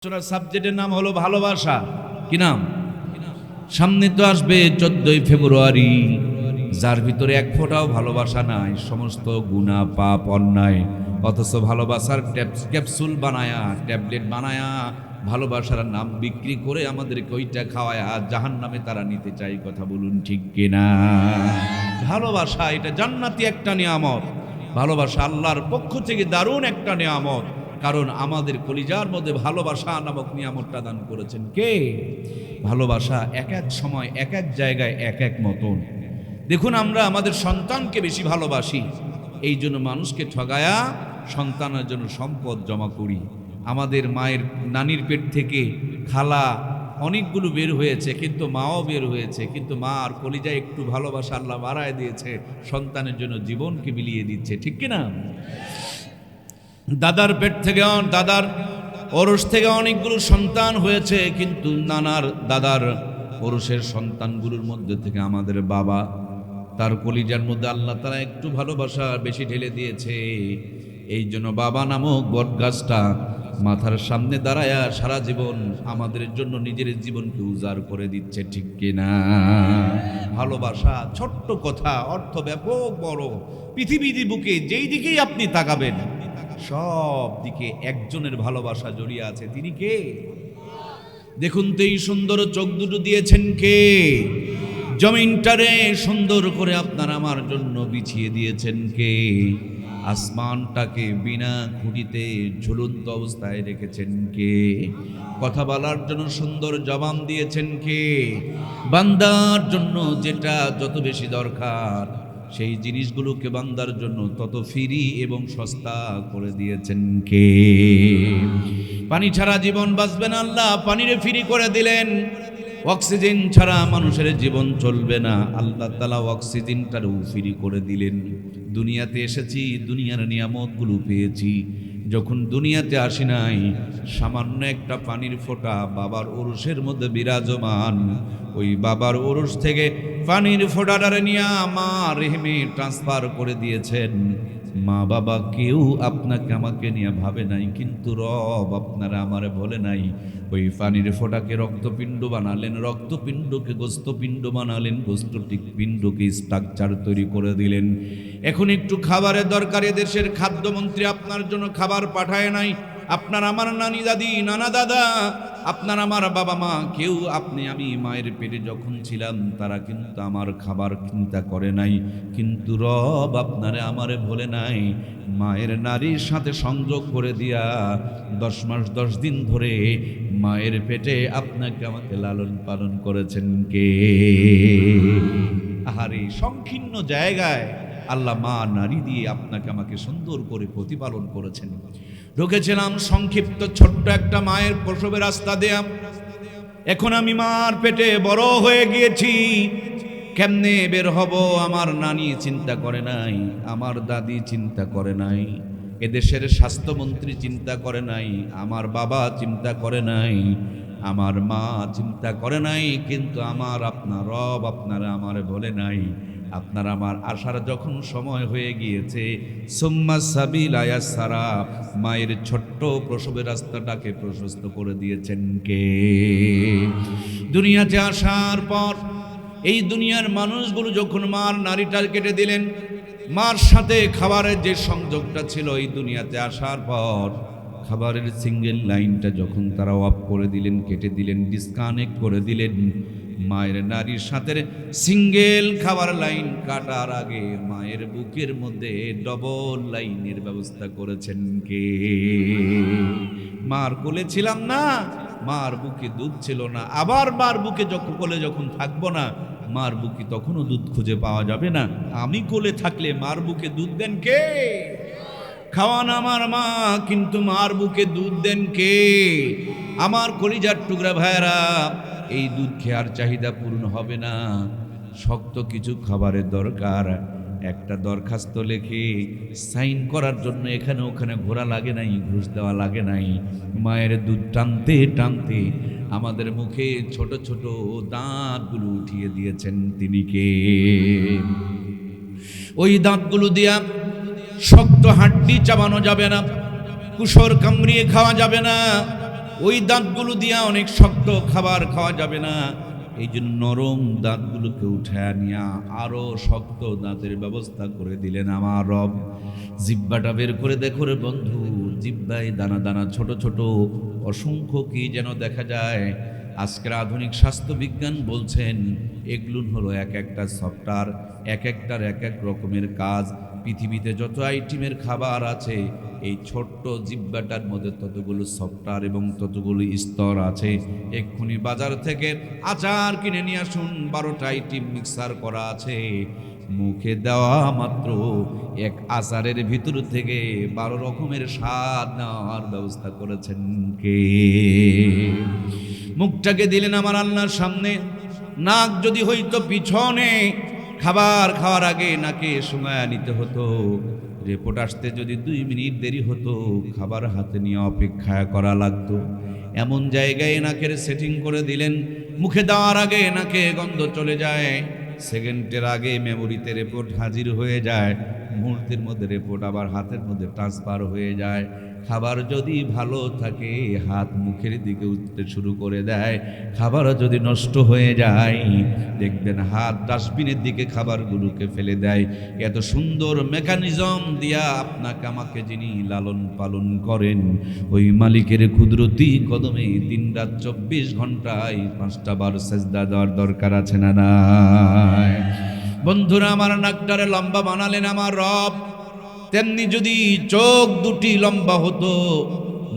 আলোচনার সাবজেক্টের নাম হলো ভালোবাসা। কি নাম? সামনে তো আসবে 14ই ফেব্রুয়ারি, যার ভিতরে এক ফোঁটাও ভালোবাসা নাই, সমস্ত গুনাহ পাপ অন্যায়, অথচ ভালোবাসার ক্যাপসুল বানায়া, ট্যাবলেট বানায়া, ভালোবাসার নাম বিক্রি করে আমাদেরকে ওইটা খাওয়ায় আর জাহান্নামে তারা নিতে চাই। কথা বলুন ঠিক কিনা? ভালোবাসা এটা জান্নাতি একটা নিয়ামত। ভালোবাসা আল্লাহর পক্ষ থেকে দারুণ একটা নিয়ামত, কারণ আমাদের কলিজার মধ্যে ভালোবাসা নামক নিয়ামতটা দান করেছেন কে? ভালোবাসা এক এক সময় এক এক জায়গায় এক এক মতন। দেখুন, আমরা আমাদের সন্তানকে বেশি ভালোবাসি, এই জন্য মানুষকে ঠগায়া সন্তানের জন্য সম্পদ জমা করি। আমাদের মায়ের নানির পেট থেকে খালা অনেকগুলো বের হয়েছে, কিন্তু মাও বের হয়েছে, কিন্তু মা আর কলিজায় একটু ভালোবাসা আল্লাহ বাড়ায় দিয়েছে, সন্তানের জন্য জীবনকে বিলিয়ে দিচ্ছে। ঠিক কিনা? দাদার পেট থেকে, দাদার ওরস থেকে অনেকগুলো সন্তান হয়েছে, কিন্তু নানার দাদার ওরসের সন্তানগুলোর মধ্যে থেকে আমাদের বাবা, তার কলিজার মধ্যে আল্লাহ তাআলা একটু ভালোবাসা বেশি ঢেলে দিয়েছে। এই জন্য বাবা নামক বটগাছটা মাথার সামনে দাঁড়ায়া সারা জীবন আমাদের জন্য নিজের জীবনকে উজাড় করে দিচ্ছে। ঠিক কিনা? ভালোবাসা ছোট্ট কথা, অর্থ ব্যাপক বড়। পৃথিবীর বুকে যেই দিকেই আপনি তাকাবেন, সব দিকে একজনের ভালোবাসা জড়িয়ে আছে। তিনি কে? দেখুন তো, এই সুন্দর চোখ দুটো দিয়েছেন কে? জমিনটারে সুন্দর করে আপনার আমার জন্য বিছিয়ে দিয়েছেন কে? আসমানটাকে বিনা খুঁটিতে ঝুলন্ত অবস্থায় রেখেছেন কে? কথা বলার জন্য সুন্দর জবান দিয়েছেন কে? বান্দার জন্য যেটা যত বেশি দরকার, সেই জিনিসগুলোকে বান্দার জন্য তত ফ্রি এবং সস্তা করে দিয়েছেন কে? পানি ছাড়া জীবন বাঁচবে না, আল্লাহ পানিরে ফ্রি করে দিলেন। অক্সিজেন ছাড়া মানুষের জীবন চলবে না, আল্লাহ তাআলা অক্সিজেনটারও ফ্রি করে দিলেন। দুনিয়াতে এসেছি, দুনিয়ার নিয়ামতগুলো পেয়েছি। যখন দুনিয়াতে আসি নাই, সামান্য একটা পানির ফোঁটা বাবার ওরসের মধ্যে বিরাজমান, ওই বাবার ওরস থেকে পানির ফোঁটাটারে নিয়ে মা রেহেমে ট্রান্সফার করে দিয়েছেন। মা বাবা কেউ আপনাকে আমাকে নিয়ে ভাবে নাই, কিন্তু রব আপনারা আমারে বলে নাই। ওই পানির ফোঁটাকে রক্তপিণ্ড বানালেন, রক্তপিণ্ডকে গোস্তপিণ্ড বানালেন, গোস্তপিণ্ডকে স্ট্রাকচার তৈরি করে দিলেন। এখন একটু খাবারের দরকার, দেশের খাদ্যমন্ত্রী আপনার জন্য খাবার পাঠায় নাই। আপনার আমার নানি দাদি, নানা দাদা, আপনার আমার বাবা মা, কেউ আমি মায়ের পেটে যখন ছিলাম তারা কিন্তু আমার খাবার চিন্তা করে নাই, কিন্তু রব আপনারে আমারে ভোলে নাই। মায়ের নারীর সাথে সংযোগ করে দিয়া 10 মাস 10 দিন ধরে মায়ের পেটে আপনাকে আমাকে লালন পালন করেছেন কে? আহারে, সংকীর্ণ জায়গায় আল্লাহ মা নারী দিয়ে আপনাকে আমাকে সুন্দর করে প্রতিপালন করেছেন। ঢুকেছিলাম সংক্ষিপ্ত ছোট্ট একটা মায়ের প্রসবের রাস্তা দেয়া, এখন আমি মার পেটে বড় হয়ে গিয়েছি। কেমনে বের হব আমার নানি চিন্তা করে নাই, আমার দাদি চিন্তা করে নাই, এদেশের স্বাস্থ্যমন্ত্রী চিন্তা করে নাই, আমার বাবা চিন্তা করে নাই, আমার মা চিন্তা করে নাই, কিন্তু আমার আপনার রব আপনারা আমারে বলে নাই। আপনার আমার আসার যখন সময় হয়ে গিয়েছে, সুম্মা সাবিলা ইয়াসসারা, মায়ের ছোট্ট প্রসবের রাস্তাটাকে প্রশস্ত করে দিয়েছেন কে? দুনিয়াতে আসার পর এই দুনিয়ার মানুষগুলো যখন মার নারীটার কেটে দিলেন, মার সাথে খাবারের যে সংযোগটা ছিল, এই দুনিয়াতে আসার পর খাবারের সিঙ্গেল লাইনটা যখন তারা অফ করে দিলেন, কেটে দিলেন, ডিসকানেক্ট করে দিলেন, মায়ের নারীর সাথে সিঙ্গেল খাবার লাইন কাটার আগে মায়ের বুকের মধ্যে ডবল লাইনের ব্যবস্থা করেছেন কে? মার কোলে ছিলাম না, মার বুকে দুধ ছিল না, আবার মার বুকে যখন কোলে যখন থাকবো না, মার বুকে তখনও দুধ খুঁজে পাওয়া যাবে না। আমি কোলে থাকলে মার বুকে দুধ দেন কে? খাওয়ান আমার মা, কিন্তু মার বুকে দুধ দেন কে? আমার কলিজার টুকরা ভাইরা, এই দুধ খেয়ার চাহিদা পূর্ণ হবে না, শক্ত কিছু খাবারের দরকার। একটা দরখাস্ত লিখে সাইন করার জন্য এখানে ওখানে ঘোরা লাগে নাই, ঘুষ দেওয়া লাগে নাই। মায়ের দুধ টানতে টানতে আমাদের মুখে ছোট ছোট দাঁতগুলো উঠিয়ে দিয়েছেন তিনি কে? ওই দাঁতগুলো দিয়া শক্ত হাড্ডি চাবানো যাবে না, কুসর কামড়িয়ে খাওয়া যাবে না, ওই দাঁতগুলো দিয়া অনেক শক্ত খাবার খাওয়া যাবে না, এই জন্য নরম দাঁতগুলোকে উঠায় নিয়ে আরো শক্ত দাঁতের ব্যবস্থা করে দিলেন আমার রব। জিহ্বাটা বের করে দেখো রে বন্ধু, জিহ্বায় দানা দানা ছোট ছোট অসংখ্য কি যেন দেখা যায়। আজকের আধুনিক স্বাস্থ্য বিজ্ঞান বলছেন এগুলো হলো এক একটা সফটওয়্যার, এক একটার এক এক রকমের কাজ। পৃথিবীতে যত আইটেমের খাবার আছে, এই ছোট্ট জিহ্বাটার মধ্যে ততগুলো সফটওয়্যার এবং ততগুলো স্তর আছে। এক্ষুনি বাজার থেকে আচার কিনে নিয়ে আসুন, 12টা আইটেম মিক্সার করা আছে, মুখে দেওয়া মাত্র এক আচারের ভিতর থেকে 12 রকমের স্বাদ নেওয়ার ব্যবস্থা করেছেন কে? মুখটাকে দিলেন আমার আল্লাহর সামনে। নাক যদি হইতো পিছনে, খাবার খাওয়ার আগে নাকে সময় নিতে হতো, রিপোর্ট আসতে যদি 2 মিনিট দেরি হতো, খাবার হাতে নিয়ে অপেক্ষা করা লাগতো। এমন জায়গায় নাকের সেটিং করে দিলেন, মুখে দেওয়ার আগে নাকে গন্ধ চলে যায়, সেকেন্ডের আগে মেমোরিতে রিপোর্ট হাজির হয়ে যায়, মুহূর্তের মধ্যে রিপোর্ট আবার হাতের মধ্যে ট্রান্সফার হয়ে যায়। খাবার যদি ভালো থাকে হাত মুখের দিকে উঠতে শুরু করে দেয়, খাবার যদি নষ্ট হয়ে যায় দেখবেন হাত ডাস্টবিনের দিকে খাবারগুলোকে ফেলে দেয়। এত সুন্দর মেকানিজম দিয়া আপনাকে আমাকে যিনি লালন পালন করেন, ওই মালিকের কুদরতি কদমে দিনরাত 24 ঘন্টায় 5টা বার সেজদা দেওয়ার দরকার আছে না নাই? বন্ধুরা, আমার নাকটারে লম্বা বানালেন আমার রব, তেমনি যদি চোখ দুটি লম্বা হতো,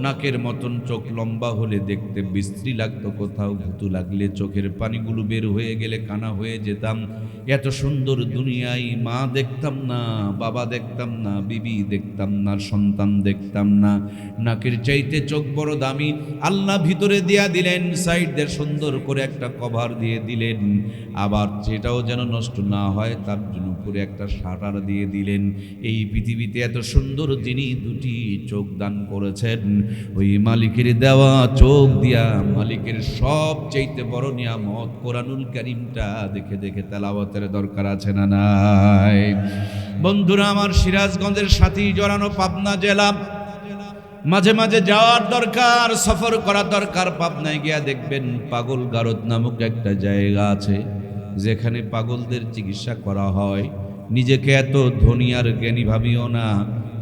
নাকের মতন চোখ লম্বা হলে দেখতে বিশ্রী লাগতো, কোথাও ভুতু লাগলে চোখের পানিগুলো বের হয়ে গেলে কানা হয়ে যেতাম। এত সুন্দর দুনিয়ায় মা দেখতাম না, বাবা দেখতাম না, বিবি দেখতাম না, সন্তান দেখতাম না। নাকের চাইতে চোখ বড় দামি, আল্লাহ ভিতরে দিয়া দিলেন, সাইড দিয়ে সুন্দর করে একটা কভার দিয়ে দিলেন, আবার সেটাও যেন নষ্ট না হয় তার জন্য উপরে একটা শাটার দিয়ে দিলেন। এই পৃথিবীতে এত সুন্দর যিনি দুটি চোখ দান করেছেন, ওই মালিকের দেওয়া চোখ দিয়া মালিকের সব চাইতে বড় নিয়ামত কোরআনুল কারীমটা দেখে দেখে তেলাওয়াতের দরকার আছে না নাই? বন্ধুরা আমার, সিরাজগঞ্জের সাথী জড়ানো পাবনা জেলা, মাঝে মাঝে যাওয়ার দরকার, সফর করার দরকার। পাবনায় গিয়া দেখবেন পাগল গারদ নামক একটা জায়গা আছে, যেখানে পাগলদের চিকিৎসা করা হয়। নিজেকে এত ধনী আর জ্ঞানী ভাবিও না,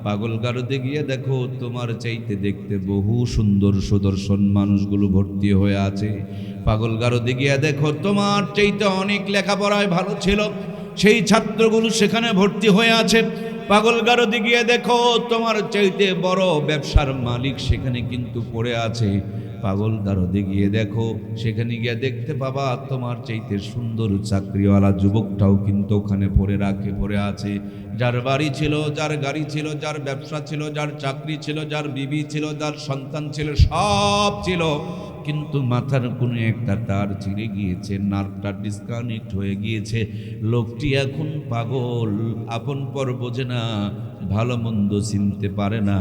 পাগল গারদে গিয়ে দেখো তোমার চাইতে দেখতে বহু সুন্দর সুদর্শন মানুষগুলো ভর্তি হয়ে আছে। পাগল গারদে গিয়ে দেখো তোমার চাইতে অনেক লেখাপড়ায় ভালো ছিল, সেই ছাত্রগুলো সেখানে ভর্তি হয়ে আছে। পাগল গারদে গিয়ে দেখো তোমার চাইতে বড় ব্যবসার মালিক সেখানে কিন্তু পড়ে আছে। পাগল গারদে গিয়ে দেখো, সেখানে গিয়ে দেখতে পাবা তোমার চাইতে সুন্দর চাকরিওয়ালা যুবকটাও কিন্তু ওখানে পড়ে আছে। যার বাড়ি ছিল, যার গাড়ি ছিল, যার ব্যবসা ছিল, যার চাকরি ছিল, যার বিবি ছিল, যার সন্তান ছিল, সব ছিল, কিন্তু মাথার কোনো একটা তার ছিঁড়ে গিয়েছে, নার্ভটা ডিসকানেক্ট হয়ে গিয়েছে। লোকটি এখন পাগল, আপন পর বোঝে না, ভালো মন্দ চিনতে পারে না,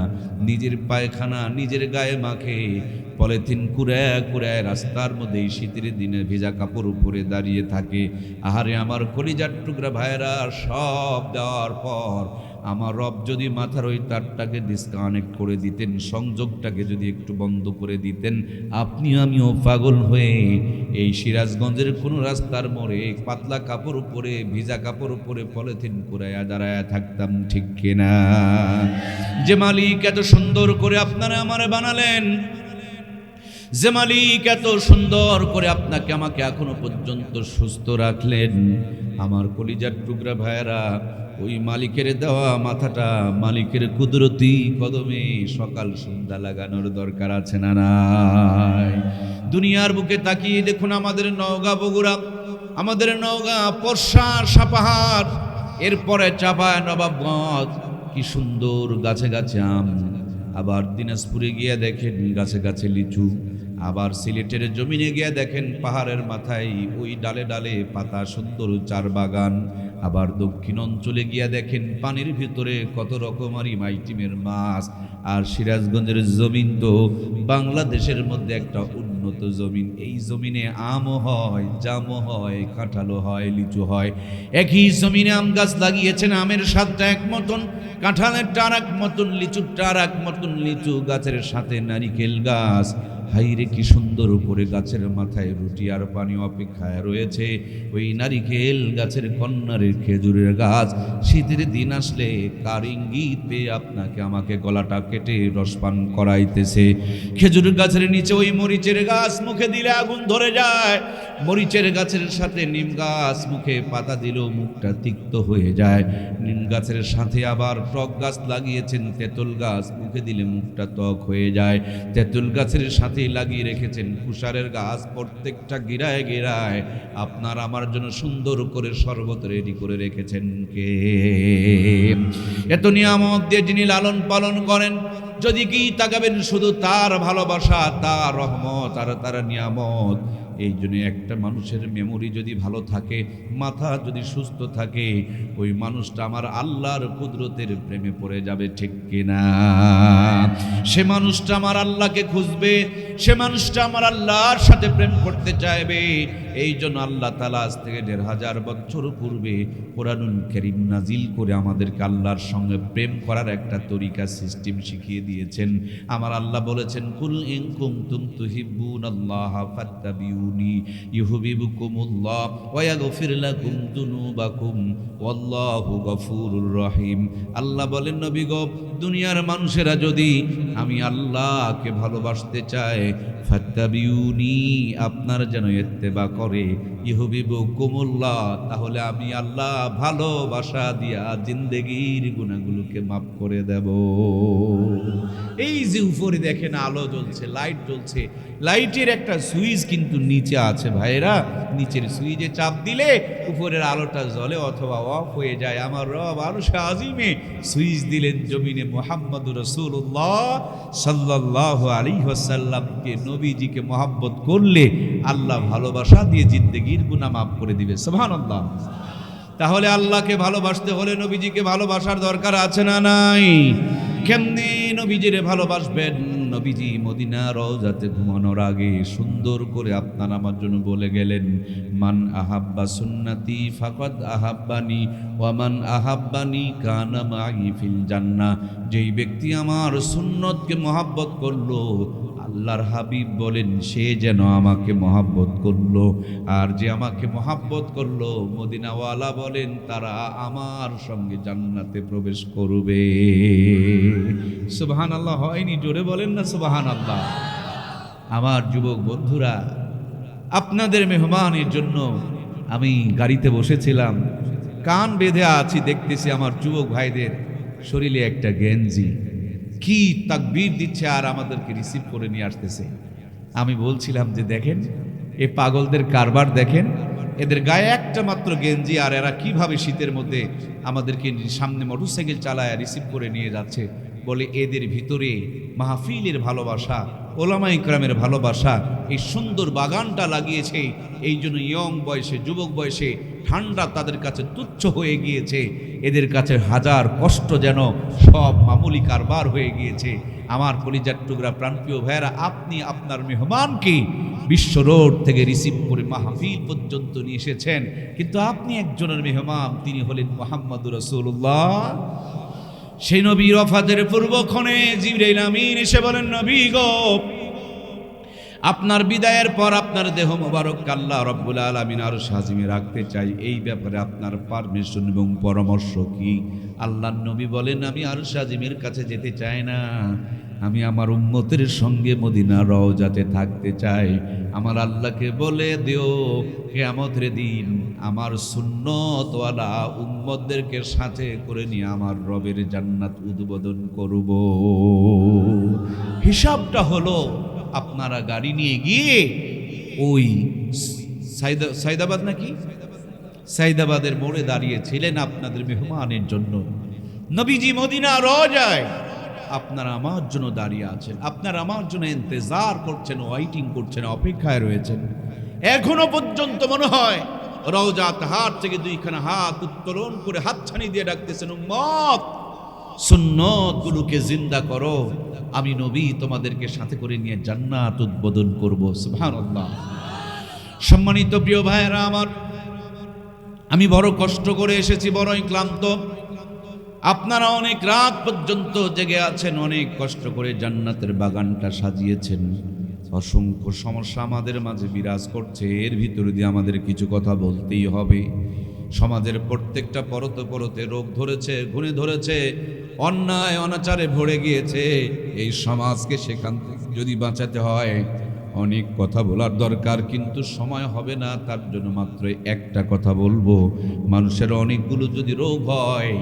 নিজের পায়খানা নিজের গায়ে মাখে, পলিথিন কুড়ায় কুড়ায় রাস্তার মধ্যে এই শীতের দিনে ভেজা কাপড় উপরে দাঁড়িয়ে থাকে। আহারে আমার কলিজার টুকরা ভাইয়েরা, সব দেওয়ার পর আমার রব যদি মাথার ওই তারটাকে ডিসকানেক্ট করে দিতেন, সংযোগটাকে যদি একটু বন্ধ করে দিতেন, আপনি আমিও পাগল হয়ে এই সিরাজগঞ্জের কোনো রাস্তার মোড়ে পাতলা কাপড় উপরে, ভিজা কাপড় উপরে পলিথিন কুড়াইয়া দাঁড়ায় থাকতাম, ঠিক কিনা? যে মালিক এত সুন্দর করে আপনারা আমারে বানালেন, যে মালিক এত সুন্দর করে আপনাকে আমাকে এখনো পর্যন্ত সুস্থ রাখলেন, আমার কলিজার টুকরা ভাইয়েরা, ওই মালিকের দেওয়া মাথাটা মালিকের কুদরতি কদমে সকাল সন্ধ্যা লাগানোর দরকার আছে না নাই? দুনিয়ার বুকে তাকিয়ে দেখুন, আমাদের নওগাঁ বগুড়া, আমাদের নওগাঁ পরশা সাপাহার, এরপরে চাপায় নবাবগঞ্জ, কি সুন্দর গাছে গাছে আম। আবার দিনাজপুরে গিয়ে দেখেন গাছে গাছে লিচু, আবার সিলেটের জমিনে গিয়ে দেখেন পাহাড়ের মাথায় ওই ডালে ডালে পাতা সুন্দর চার বাগান। আবার দক্ষিণ অঞ্চলে গিয়া দেখেন পানির ভিতরে কত রকমারি মাইটিমের মাছ। আর সিরাজগঞ্জের জমিন তো বাংলাদেশের মধ্যে একটা উন্নত জমিন। এই জমিনে আমও হয়, জামও হয়, কাঁঠালও হয়, লিচু হয়। একই জমিনে আম গাছ লাগিয়েছেন, আমের স্বাদটা এক মতন, কাঁঠালের টার এক মতন, লিচুর টার এক মতন, লিচু গাছের সাথে নারিকেল গাছ। হাইরে কি সুন্দর উপরে গাছের মাথায় রুটি আর পানি অপেক্ষায় রয়েছে। ওই নারিকেল গাছের কন্যারের খেজুরের গাছ শীতের দিন আসলে কার ইঙ্গিত পেয়ে আপনাকে আমাকে গলাটা কেটে রসপান করাইতেছে। খেজুরের গাছের নিচে ওই মরিচের গাছ, মুখে দিলে আগুন ধরে যায়। মরিচের গাছের সাথে নিম গাছ, মুখে পাতা দিলেও মুখটা তিক্ত হয়ে যায়। নিম গাছের সাথে আবার টক গাছ লাগিয়েছেন, তেঁতুল গাছ, মুখে দিলে মুখটা ত্বক হয়ে যায়। তেঁতুল গাছের সাথে লাগিয়ে রেখেছেন কুশারের গাছ, প্রত্যেকটা গিরায় গিরায় আপনার আমার জন্য সুন্দর করে শরবত রেডি করে রেখেছেন কে? এত নিয়ামত দিয়ে যিনি লালন পালন করেন, যদি কি তাকাবেন শুধু তার ভালোবাসা, তার রহমত আর তার নিয়ামত। এই জন্য একটা মানুষের মেমোরি যদি ভালো থাকে, মাথা যদি সুস্থ থাকে, ওই মানুষটা আমার আল্লাহর কুদরতের প্রেমে পড়ে যাবে, ঠিক কিনা? সে মানুষটা আমার আল্লাহকে খুঁজবে, সে মানুষটা আমার আল্লাহর সাথে প্রেম করতে চাইবে। এই জন্য আল্লাহ তাআলা আজ থেকে ১৫০০ বছর পূর্বে কোরআনুল কারীম নাজিল করে আমাদেরকে আল্লাহর সঙ্গে প্রেম করার একটা তরিকা সিস্টেম শিখিয়ে দিয়েছেন। আমার আল্লাহ বলেছেন, কুল ইন কুনতুম তুহিব্বুনাল্লাহা ফাত্তাবিউনি ইউহিব্বুকুমুল্লাহ ওয়া ইয়াগফির লাকুম যুনুবাকুম ওয়াল্লাহু গফুরুর রহিম। আল্লাহ বলেন, নবী গো, দুনিয়ার মানুষেরা যদি আমি আল্লাহকে ভালোবাসতে চায়, ফাত্তাবিউনি, আপনার যেন ইত্তেবা করে, ইউহিব্বুকুমুল্লাহ, তাহলে আমি আল্লাহ ভালোবাসা দিয়া জিন্দেগির গুনাহগুলোকে মাফ করে দেব। এই যে উপরে দেখেন আলো জ্বলছে, লাইট জ্বলছে, লাইটের একটা সুইচ কিন্তু নিচে আছে ভাইরা। নিচের সুইচে চাপ দিলে উপরের আলোটা জ্বলে অথবা অফ হয়ে যায়। আমার রব আরশে আজিমে সুইচ দিলেন জমিনে মুহাম্মদুর রাসূলুল্লাহ সাল্লাল্লাহু আলাইহি ওয়াসাল্লামকে, নবীজিকে মহব্বত করলে আল্লাহ ভালোবাসা দিয়ে জিন্দেগির গুনাহ মাফ করে দিবে। সুবহানাল্লাহ। তাহলে আল্লাহকে ভালোবাসতে হলে নবীজিকে ভালোবাসার দরকার আছে না নাই? কেমনে নবীজিরে ভালোবাসবেন? নবীজি মদিনা রওজাতে ঘুমানোর আগে সুন্দর করে আপনার আমার জন্য বলে গেলেন, মান আহাব্বা সুন্নতি ফাকাদ আহাব্বানি ওয়া মান আহাব্বানি কানা মাই ফিল জান্নাহ। যেই ব্যক্তি আমার সুন্নতকে মহব্বত করলো, আল্লাহর হাবিব বলেন, সে যেন আমাকে মহব্বত করলো। আর যে আমাকে মহব্বত করলো, মদিনাওয়ালা বলেন, তারা আমার সঙ্গে জান্নাতে প্রবেশ করবে। সুবহানাল্লাহ হয়নি? জোরে বলেন না সুবহানাল্লাহ। আমার যুবক বন্ধুরা, আপনাদের মেহমানের জন্য আমি গাড়িতে বসেছিলাম, কান বেঁধে আছি, দেখতেছি আমার যুবক ভাইদের শরীরে একটা গেঞ্জি, কি তাকবীর দিচ্ছে আর আমাদেরকে রিসিভ করে নিয়ে আসতেছে। আমি বলছিলাম যে দেখেন এ পাগলদের কারবার, দেখেন এদের গায়ে একটা মাত্র গেঞ্জি, আর এরা কিভাবে শীতের মধ্যে আমাদেরকে সামনে মোটরসাইকেল চালায় রিসিভ করে নিয়ে যাচ্ছে। বলে এদের ভিতরে মাহফিলের ভালোবাসা, ওলামা ইকরামের ভালোবাসা, এই সুন্দর বাগানটা লাগিয়েছে। এই জন্য ইয়ং বয়সে, যুবক বয়সে ঠান্ডা তাদের কাছে তুচ্ছ হয়ে গিয়েছে। এদের কাছে হাজার কষ্ট যেন সব মামুলি কারবার হয়ে গিয়েছে। আমার কলিজার টুকরা প্রাণপ্রিয় ভাইয়েরা, আপনি আপনার মেহমানকে বিশ্ব রোড থেকে রিসিভ করে মাহফিল পর্যন্ত নিয়ে এসেছেন, কিন্তু আপনি একজনের মেহমান, তিনি হলেন মুহাম্মদুর রাসূলুল্লাহ। সেই নবীর ওফাতের পূর্বক্ষণে জিবরাইল আমিন এসে বলেন, নবী গো, আপনার বিদায়ের পর আপনার দেহ মোবারক আল্লাহ রব্বুল আলামিন আরশে আজিমে রাখতে চাই, এই ব্যাপারে আপনার পারমিশন এবং পরামর্শ কি? আল্লাহর নবী বলেন, আমি আরশে আজিমের কাছে যেতে চাই না, আমি আমার উম্মতের সঙ্গে মদিনা রওজাতে থাকতে চাই। আমার আল্লাহকে বলে দিও, কিয়ামতের দিন আমার সুন্নতওয়ালা উম্মতদেরকে সাথে করে নিয়ে আমার রবের জান্নাত উদ্বোধন করব। হিসাবটা হলো, আপনারা গাড়ি নিয়ে গিয়ে ওই সাইদাবাদ নাকি সাইদাবাদের মোড়ে দাঁড়িয়েছিলেন আপনাদের মেহমানের জন্য। নবীজি মদিনা রওজায় আপনারা আমার জন্য দাঁড়িয়ে আছেন, আপনারা আমার জন্য ইন্তজার করছেন, ওয়াইটিং করছেন, অপেক্ষায় রয়েছেন। এখনো পর্যন্ত মনে হয় রওজাত হাত থেকে দুইখানা হাত উত্তোলন করে হাতছানি দিয়ে ডাকতেছেন, উম্মত সুন্নত গুলোকে জিন্দা করো, আমি নবী তোমাদেরকে সাথে করে নিয়ে জান্নাত উদ্বোধন করব। সুবহানাল্লাহ। সম্মানিত প্রিয় ভাইয়েরা আমার, আমি বড় কষ্ট করে এসেছি, বড়ই ক্লান্ত। আপনারা অনেক রাত পর্যন্ত জেগে আছেন, অনেক কষ্ট করে জান্নাতের বাগানটা সাজিয়েছেন। অসংখ্য সমস্যা আমাদের মাঝে বিরাজ করছে, এর ভিতরে দিয়ে আমাদের কিছু কথা বলতেই হবে। সমাজের প্রত্যেকটা পরতে পরতে রোগ ধরেছে, ঘুণে ধরেছে, অন্যায় অনাচারে ভরে গিয়েছে। এই সমাজকে সেখান থেকে যদি বাঁচাতে হয় অনেক কথা বলার দরকার, কিন্তু সময় হবে না। তার জন্য মাত্র একটা কথা বলবো, মানুষের অনেকগুলো যদি রোগ হয়,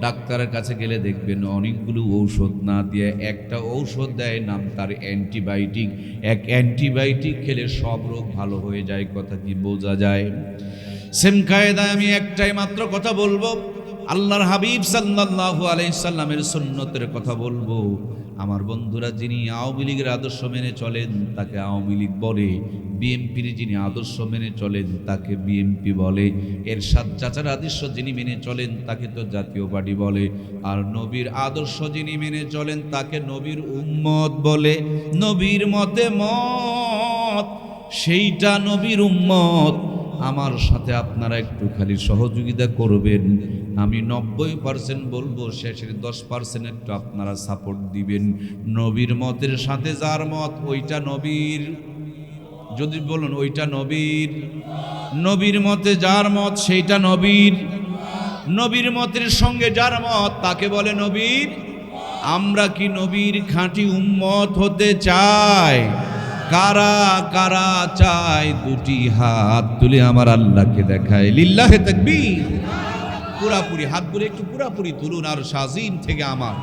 ডাক্তারের কাছে গেলে দেখবেন অনেকগুলো ঔষধ না দিয়ে একটা ঔষধ দেয়, নাম তার অ্যান্টিবায়োটিক। এক অ্যান্টিবায়োটিক খেলে সব রোগ ভালো হয়ে যায়। কথা কি বোঝা যায়? সেম কায়দায় আমি একটাই মাত্র কথা বলবো, আল্লাহর হাবিব সাল্লাল্লাহু আলাইহি সাল্লামের সুন্নতের কথা বলবো। আমার বন্ধুরা, যিনি আওয়ামী লীগের আদর্শ মেনে চলেন তাকে আওয়ামী লীগ বলে, বিএনপির যিনি আদর্শ মেনে চলেন তাকে বিএনপি বলে, এরশাদ চাচার আদর্শ যিনি মেনে চলেন তাকে তো জাতীয় পার্টি বলে, আর নবীর আদর্শ যিনি মেনে চলেন তাকে নবীর উম্মত বলে। নবীর মতে মত, সেইটা নবীর উম্মত। আমার সাথে আপনারা একটু খালি সহযোগিতা করবেন। আমি 90% বলবো, শেষের 10% একটু আপনারা সাপোর্ট দিবেন। নবীর মতের সাথে যার মত ওইটা নবীর, যদি বলুন ওইটা নবীর, নবীর মতে যার মত সেইটা নবীর, নবীর মতের সঙ্গে যার মত তাকে বলে নবীর। আমরা কি নবীর খাঁটি উম্মত হতে চাই? কারা কারা চাই? দুটি হাত তুলে আমার আল্লাহকে দেখায়, লিল্লাহে তাকবীর। পুরাপুরি হাতগুলো একটু পুরাপুরি তুলুন, আর শাজিম থেকে আমার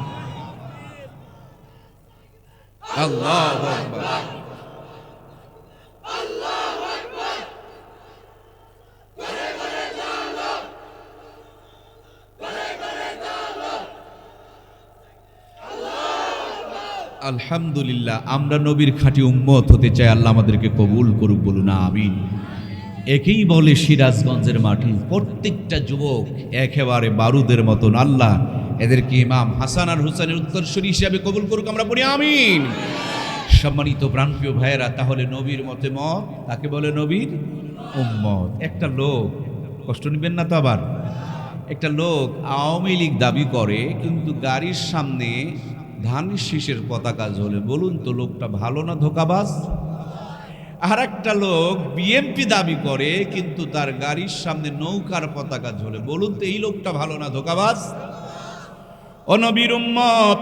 আল্লাহু আকবার। আলহামদুলিল্লাহ, আমরা নবীর খাঁটি উম্মত হতে চাই। আল্লাহ আমাদেরকে কবুল করুক, বলুন আমিন। একেই বলে সিরাজগঞ্জের মাটি। প্রত্যেকটা যুবক একেবারে বারুদের মতন। আল্লাহ এদেরকে ইমাম হাসান আর হুসেনের উত্তরসূরি হিসাবে কবুল করুক, আমরা বলি আমিন। সম্মানিত প্রাণপ্রিয় ভাইয়েরা, তাহলে নবীর মতে মত তাকে বলে নবীর উম্মত। একটা লোক, কষ্ট নেবেন না তো, আবার একটা লোক আওয়ামী লীগ দাবি করে, কিন্তু গাড়ির সামনে ধানের শীষের পতাকা ঝোলে। বলুন তো লোকটা ভালো না ধোঁকাবাজ? আর একটা লোক বিএনপি দাবি করে, কিন্তু তার গাড়ির সামনে নৌকার পতাকা ঝোলে। বলুন তো এই লোকটা ভালো না ধোঁকাবাজ? ও নবীর উম্মত,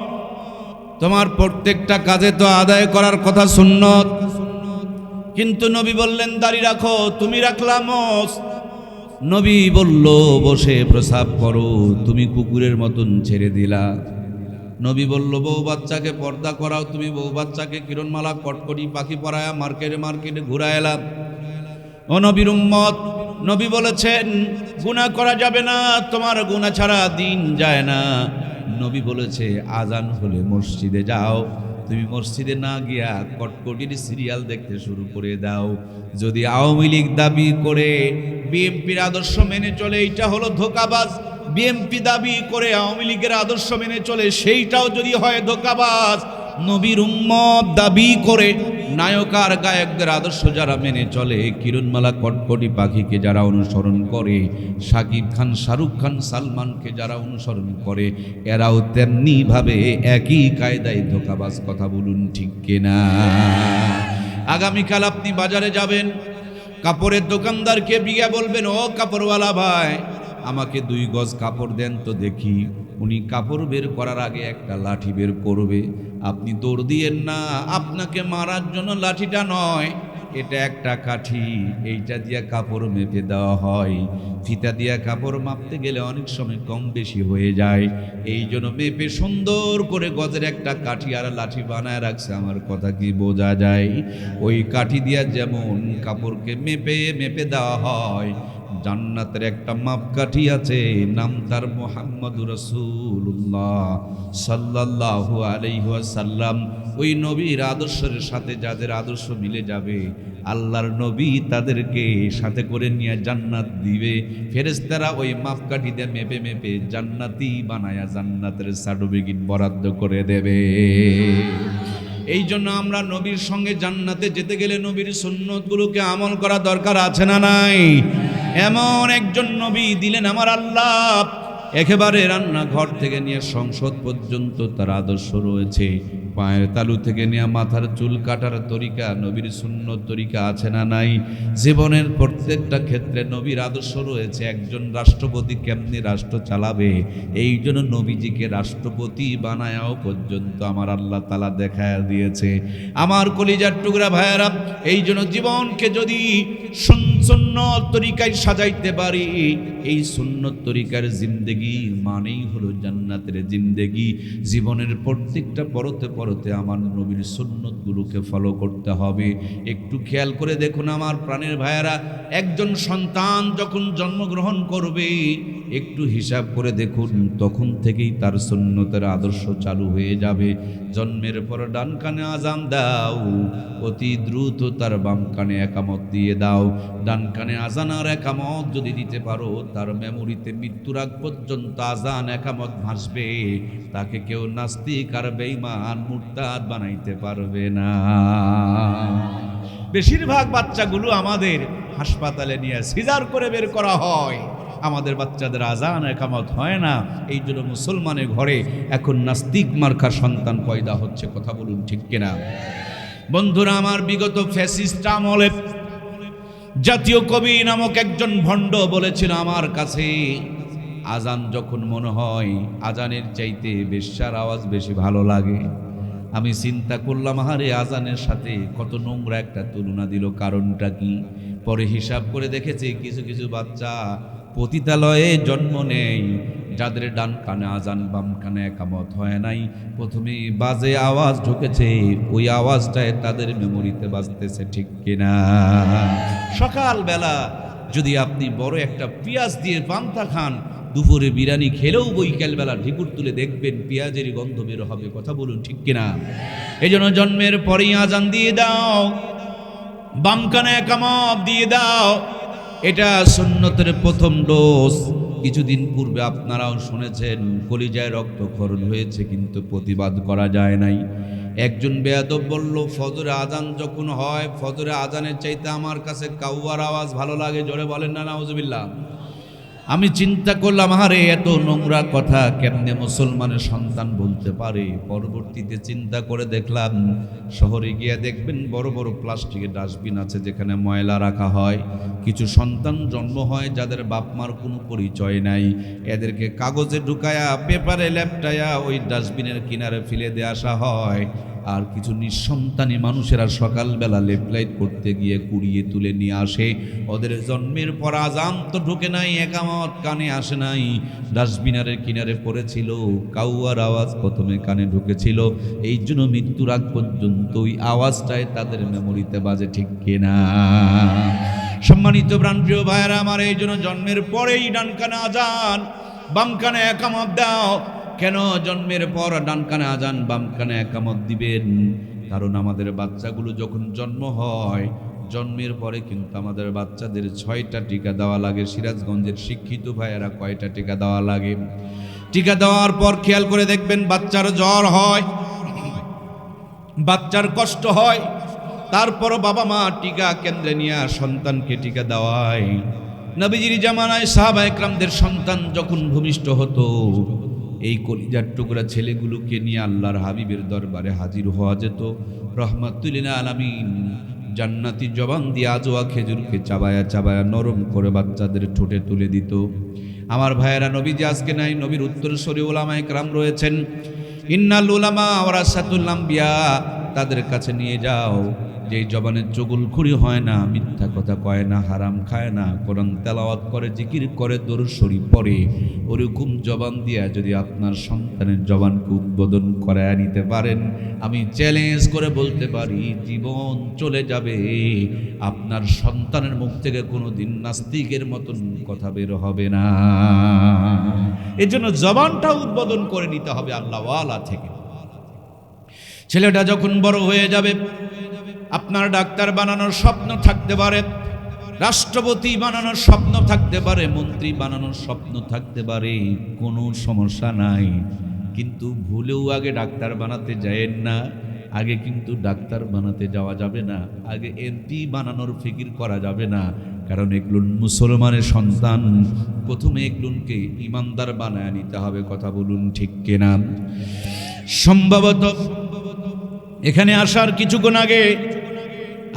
তোমার প্রত্যেকটা কাজে তো আদায় করার কথা সুন্নত, কিন্তু নবী বললেন দাড়ি রাখো, তুমি রাখলাম। নবী বলল বসে প্রসাব করো, তুমি কুকুরের মতন ছেড়ে দিলা। নবী বলল বউ বাচ্চাকে পর্দা করাও, তুমি বউ বাচ্চাকে কিরণমালা কটকটি পাখি পরায়া মার্কেটে মার্কেটে ঘুরাইলা। ও নবীর উম্মত, নবী বলেছেন গুনাহ করা যাবে না, তোমার গুনাহ ছাড়া দিন যায় না। নবী বলেছে আজান হলে মসজিদে যাও, তুমি মসজিদে না গিয়া কটকটির সিরিয়াল দেখতে শুরু করে দাও। যদি আওয়ামী লীগ দাবি করে বিএনপির আদর্শ মেনে চলে, এইটা হলো ধোঁকাবাজ। বিএনপি দাবি করে আওয়ামী লীগের আদর্শ মেনে চলে, সেইটাও যদি হয় ধোঁকাবাজ। নবীর উম্মত দাবি করে নায়ক আর গায়কদের আদর্শ যারা মেনে চলে, কিরণমালা কটকটি পাখিকে যারা অনুসরণ করে, শাকিব খান, শাহরুখ খান, সালমানকে যারা অনুসরণ করে, এরাও তেমনি ভাবে একই কায়দায় ধোঁকাবাজ। কথা বলুন ঠিক কিনা? আগামীকাল আপনি বাজারে যাবেন, কাপড়ের দোকানদারকে বিয়া বলবেন, ও কাপড়ওয়ালা ভাই আমাকে 2 গজ কাপড় দেন তো দেখি। উনি কাপড় বের করার আগে একটা লাঠি বের করবে। আপনি দৌড় দিয়েন না, আপনাকে মারার জন্য লাঠিটা নয়, এটা একটা কাঠি, এইটা দিয়া কাপড় মেপে দেওয়া হয়। ফিতা দিয়া কাপড় মাপতে গেলে অনেক সময় কম বেশি হয়ে যায়, এই জন্য মেপে সুন্দর করে গজের একটা কাঠি আর লাঠি বানায় রাখছে। আমার কথা কি বোঝা যায়? ওই কাঠি দিয়া যেমন কাপড়কে মেপে মেপে দেওয়া হয়, জান্নাতের একটা মাপকাঠি আছে, নাম তার মুহাম্মদুর রাসূলুল্লাহ সাল্লাল্লাহু আলাইহি ওয়াসাল্লাম। ওই নবীর আদর্শের সাথে যাদের আদর্শ মিলে যাবে, আল্লাহর নবী তাদেরকে সাথে করে নিয়ে জান্নাত দিবে। ফেরেশতারা ওই মাপকাঠিতে মেপে মেপে জান্নাতি বানায়া জান্নাতের সার্টিফিকেট বরাদ্দ করে দেবে। এই জন্য আমরা নবীর সঙ্গে জান্নাতে যেতে গেলে নবীর সুন্নতগুলোকে আমল করা দরকার আছে না নাই? এমন একজন নবী দিলেন আমার আল্লাহ, একেবারে রান্নাঘর থেকে নিয়ে সংসদ পর্যন্ত তার আদর্শ রয়েছে। পায়ের তালু থেকে নিয়ে মাথার চুল কাটার তরিকা নবীর সুন্নত তরিকা আছে না নাই? জীবনের প্রত্যেকটা ক্ষেত্রে নবীর আদর্শ রয়েছে। একজন রাষ্ট্রপতি কেমনি রাষ্ট্র চালাবে, এই জন্য নবীজিকে রাষ্ট্রপতি বানায়াও পর্যন্ত আমার আল্লাহ তাআলা দেখায় দিয়েছে। আমার কলিজার টুকরা ভাইয়েরা, এই জন্য জীবনকে যদি সুন্নত তরিকায় সাজাইতে পারি, এই সুন্নত তরিকার জিন্দেগি মানেই হলো জান্নাতের জিন্দেগি। জীবনের প্রত্যেকটা পরতে পরতে আমার নবীর সুন্নতগুলোকে ফলো করতে হবে। একটু খেয়াল করে দেখুন আমার প্রাণের ভাইয়েরা, একজন সন্তান যখন জন্মগ্রহণ করবে, একটু হিসাব করে দেখুন, তখন থেকেই তার সুন্নতের আদর্শ চালু হয়ে যাবে। জন্মের পর ডান কানে আজান দাও, অতি দ্রুত তার বাম কানে একামত দিয়ে দাও। ডান কানে আজান আর একামত যদি দিতে পারো, তার মেমোরিতে মৃত্যুর আগ পর্যন্ত আজান একামত ভাসবে। তাকে কেউ নাস্তিক আর বেঈমান মুরতাদ বানাইতে পারবে না। বেশিরভাগ বাচ্চাগুলো আমাদের হাসপাতালে নিয়ে সিজার করে বের করা হয়, আমাদের বাচ্চাদের আজান একামত হয় না। এই জন্য মুসলমানের ঘরে এখন নাস্তিক মার্কার সন্তান পয়দা হচ্ছে। কথা বলুন ঠিক কিনা? বন্ধুরা আমার, বিগত ফ্যাসিস্ট আমলে জাতীয় কবি নামক একজন ভণ্ড বলেছিল আমার কাছে, আজান যখন মনে হয় আজানের চাইতে বেশ্যার আওয়াজ বেশি ভালো লাগে। আমি চিন্তা করলাম, আরে আজানের সাথে কত নোংরা একটা তুলনা দিল, কারণটা কি? পরে হিসাব করে দেখেছি, কিছু কিছু বাচ্চা পতিতালয়ে জন্ম নেয়, যাদের ডান কানে আজান বাম কানে একামত হয় নাই। প্রথমে বাজে আওয়াজ ঢুকেছে, ওই আওয়াজটায় তাদের মেমোরিতে বাজতেছে। ঠিক কিনা? সকালবেলা যদি আপনি বড় একটা পেঁয়াজ দিয়ে পান্তা খান, দুপুরে বিরিয়ানি খেলেও বৈকালবেলা ঢিকুর তুলে দেখবেন পেঁয়াজেরই গন্ধ বের হবে। কথা বলুন ঠিক কিনা? এই জন্য জন্মের পরেই আজান দিয়ে দাও, বাম কানে একামত দিয়ে দাও। এটা সুন্নতের প্রথম ডোজ। কিছুদিন পূর্বে আপনারাও শুনেছেন, কলিজায় রক্তক্ষরণ হয়েছে, কিন্তু প্রতিবাদ করা যায় নাই। একজন বেয়াদব বলল, ফজরে আজান যখন হয়, ফজরে আজানের চাইতে আমার কাছে কাউয়ার আওয়াজ ভালো লাগে। জোরে বলেন না নাউজুবিল্লাহ। আমি চিন্তা করলাম, আরে এত নোংরা কথা কেমনে মুসলমানের সন্তান বলতে পারে? পরবর্তীতে চিন্তা করে দেখলাম, শহরে গিয়ে দেখবেন বড় বড় প্লাস্টিকের ডাস্টবিন আছে, যেখানে ময়লা রাখা হয়। কিছু সন্তান জন্ম হয় যাদের বাপ মার কোনো পরিচয় নাই, এদেরকে কাগজে ঢুকায়া পেপারে লেপটায়া ওই ডাস্টবিনের কিনারে ফেলে দিয়ে আসা হয়। আর কিছু নিঃসন্তানী মানুষেরা সকালবেলা লেফলাইট করতে গিয়ে কুড়িয়ে তুলে নিয়ে আসে। ওদের জন্মের পর আজান তো ঢুকে নাই, একামত কানে আসে নাই, ডাস্টবিনারের কিনারে পড়েছিল, কাউয়ার আওয়াজ প্রথমে কানে ঢুকেছিল। এই জন্য মৃত্যুর আগ পর্যন্ত ওই আওয়াজটাই তাদের মেমোরিতে বাজে। ঠিক কিনা? সম্মানিত প্রাণপ্রিয় ভাইয়েরা আমার, এই জন্য জন্মের পরেই ডান কানে আজান বাম কানে একামত দাও। কেন জন্মের পর ডান কানে আজান বাম কানে একামত দিবেন? কারণ আমাদের বাচ্চাগুলো যখন জন্ম হয়, জন্মের পরে কিন্তু আমাদের বাচ্চাদের 6টা টিকা দেওয়া লাগে। সিরাজগঞ্জের শিক্ষিত ভাইয়েরা কয়টা টিকা দেওয়া লাগে? টিকা দেওয়ার পর খেয়াল করে দেখবেন, বাচ্চার জ্বর হয়, বাচ্চার কষ্ট হয়, তারপরও বাবা মা টিকা কেন্দ্রে নিয়ে সন্তানকে টিকা দেওয়ায়। নবীজির জামানায় সাহাবা একরামদের সন্তান যখন ভূমিষ্ঠ হতো, এই কলিজার টুকরা ছেলেগুলোকে নিয়ে আল্লাহর হাবিবের দরবারে হাজির হওয়া যেত। রহমাতুল আলামিন জান্নাতি জবান দিয়ে আজোয়া খেজুরকে চাবায়া চাবায়া নরম করে বাচ্চাদের ঠোঁটে তুলে দিত। আমার ভাইয়েরা, নবীজি আজকে নাই, নবীর উত্তরসূরি উলামায়ে কেরাম রয়েছেন। ইন্নাল উলামা ওয়ারাসাতুল আম্বিয়া, তাদের কাছে নিয়ে যাও, যেই জবানের চুগলখড়ি হয় না, মিথ্যা কথা কয় না, হারাম খায় না, কোরআন তেলাওয়াত করে, জিকির করে, দরুদ শরীফ পড়ে, ওরকম জবান দিয়া যদি আপনার সন্তানের জবানকে উদ্বোধন করায় নিতে পারেন, আমি চ্যালেঞ্জ করে বলতে পারি, জীবন চলে যাবে, আপনার সন্তানের মুখ থেকে কোনোদিন নাস্তিকের মতন কথা বের হবে না। এজন্য জবানটা উদ্বোধন করে নিতে হবে আল্লাহওয়ালা থেকে। ছেলেটা যখন বড় হয়ে যাবে, আপনার ডাক্তার বানানোর স্বপ্ন থাকতে পারে, রাষ্ট্রপতি বানানোর স্বপ্ন থাকতে পারে, মন্ত্রী বানানোর স্বপ্ন থাকতে পারে, কোনো সমস্যা নাই। কিন্তু ভুলেও আগে ডাক্তার বানাতে যায়েন না। আগে কিন্তু ডাক্তার বানাতে যাওয়া যাবে না, আগে এমপি বানানোর ফিকির করা যাবে না। কারণ এগুলো মুসলমানের সন্তান, প্রথমে এগুলোকে ইমানদার বানায় নিতে হবে। কথা বলুন ঠিক কিনা? সম্ভবত এখানে আসার কিছুক্ষণ আগে